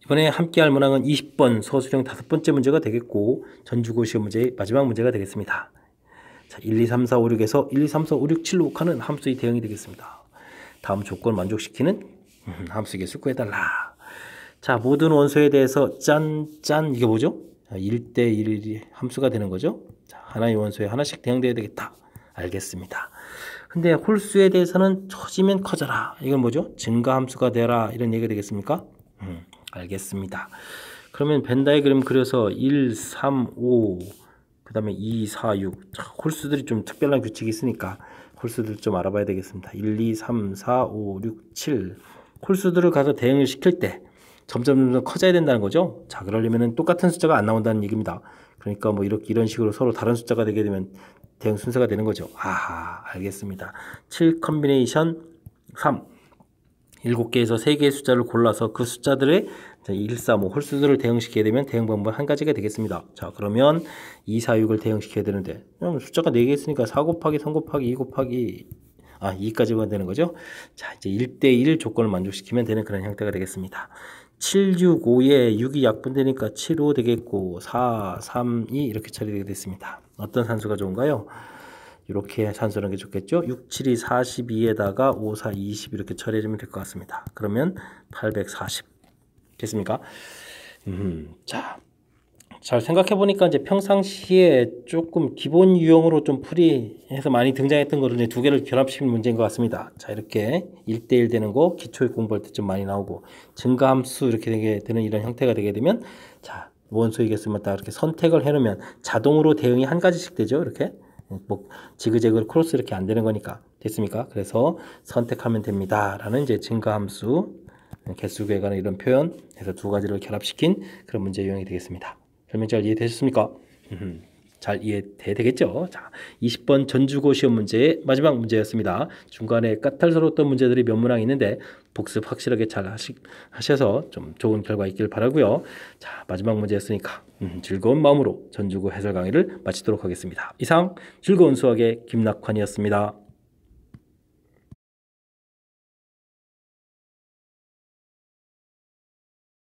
이번에 함께할 문항은 20번 서술형 5번째 문제가 되겠고 전주고 시험 문제의 마지막 문제가 되겠습니다. 자, 1, 2, 3, 4, 5, 6에서 1, 2, 3, 4, 5, 6, 7로 욱하는 함수의 대응이 되겠습니다. 다음 조건을 만족시키는 함수 개수 구해달라. 자, 모든 원소에 대해서 짠 이게 뭐죠? 1대1이 함수가 되는 거죠. 자, 하나의 원소에 하나씩 대응돼야 되겠다. 알겠습니다. 근데 홀수에 대해서는 커지면 커져라. 이건 뭐죠? 증가함수가 되라. 이런 얘기가 되겠습니까? 알겠습니다. 그러면 벤 다이그램 그려서 1, 3, 5, 그 다음에 2, 4, 6. 자, 홀수들이 좀 특별한 규칙이 있으니까 홀수들 좀 알아봐야 되겠습니다. 1, 2, 3, 4, 5, 6, 7. 홀수들을 가서 대응을 시킬 때 점점 커져야 된다는 거죠. 자, 그러려면 똑같은 숫자가 안 나온다는 얘기입니다. 그러니까 뭐 이렇게 이런 식으로 서로 다른 숫자가 되게 되면 대응 순서가 되는 거죠. 아하, 알겠습니다. 7 컨비네이션 3. 7개에서 3개의 숫자를 골라서 그 숫자들의 1, 3, 5 홀수들을 대응시켜야 되면 대응 방법 한 가지가 되겠습니다. 자, 그러면 2, 4, 6을 대응시켜야 되는데 숫자가 4개 있으니까 4 곱하기 3 곱하기 2 곱하기 2까지가 되는 거죠. 자, 이제 1대1 조건을 만족시키면 되는 그런 형태가 되겠습니다. 7, 6, 5에 6이 약분되니까 7, 5 되겠고 4, 3, 2 이렇게 처리되게 됐습니다. 어떤 산수가 좋은가요? 이렇게 산수하는 게 좋겠죠. 6, 7이 42에다가 5, 4, 20 이렇게 처리해주면 될 것 같습니다. 그러면 840 됐습니까? 자, 잘 생각해 보니까 이제 평상시에 조금 기본 유형으로 좀 풀이해서 많이 등장했던 거를 이제 두 개를 결합시킨 문제인 것 같습니다. 자, 이렇게 1대1 되는 거 기초에 공부할 때 좀 많이 나오고 증가함수 이렇게 되게 되는 이런 형태가 되게 되면 자, 원소의 개수만 딱 이렇게 선택을 해놓으면 자동으로 대응이 한 가지씩 되죠. 이렇게 뭐 지그재그 크로스 이렇게 안 되는 거니까 됐습니까? 그래서 선택하면 됩니다. 라는 이제 증가함수 개수 구에 관한 이런 표현 해서 두 가지를 결합시킨 그런 문제 유형이 되겠습니다. 설명 잘 이해되셨습니까? 잘 이해되겠죠? 자, 20번 전주고 시험 문제의 마지막 문제였습니다. 중간에 까탈스러웠던 문제들이 몇 문항 있는데 복습 확실하게 잘 하셔서 좀 좋은 결과 있길 바라고요. 자, 마지막 문제였으니까 즐거운 마음으로 전주고 해설 강의를 마치도록 하겠습니다. 이상 즐거운 수학의 김낙환이었습니다.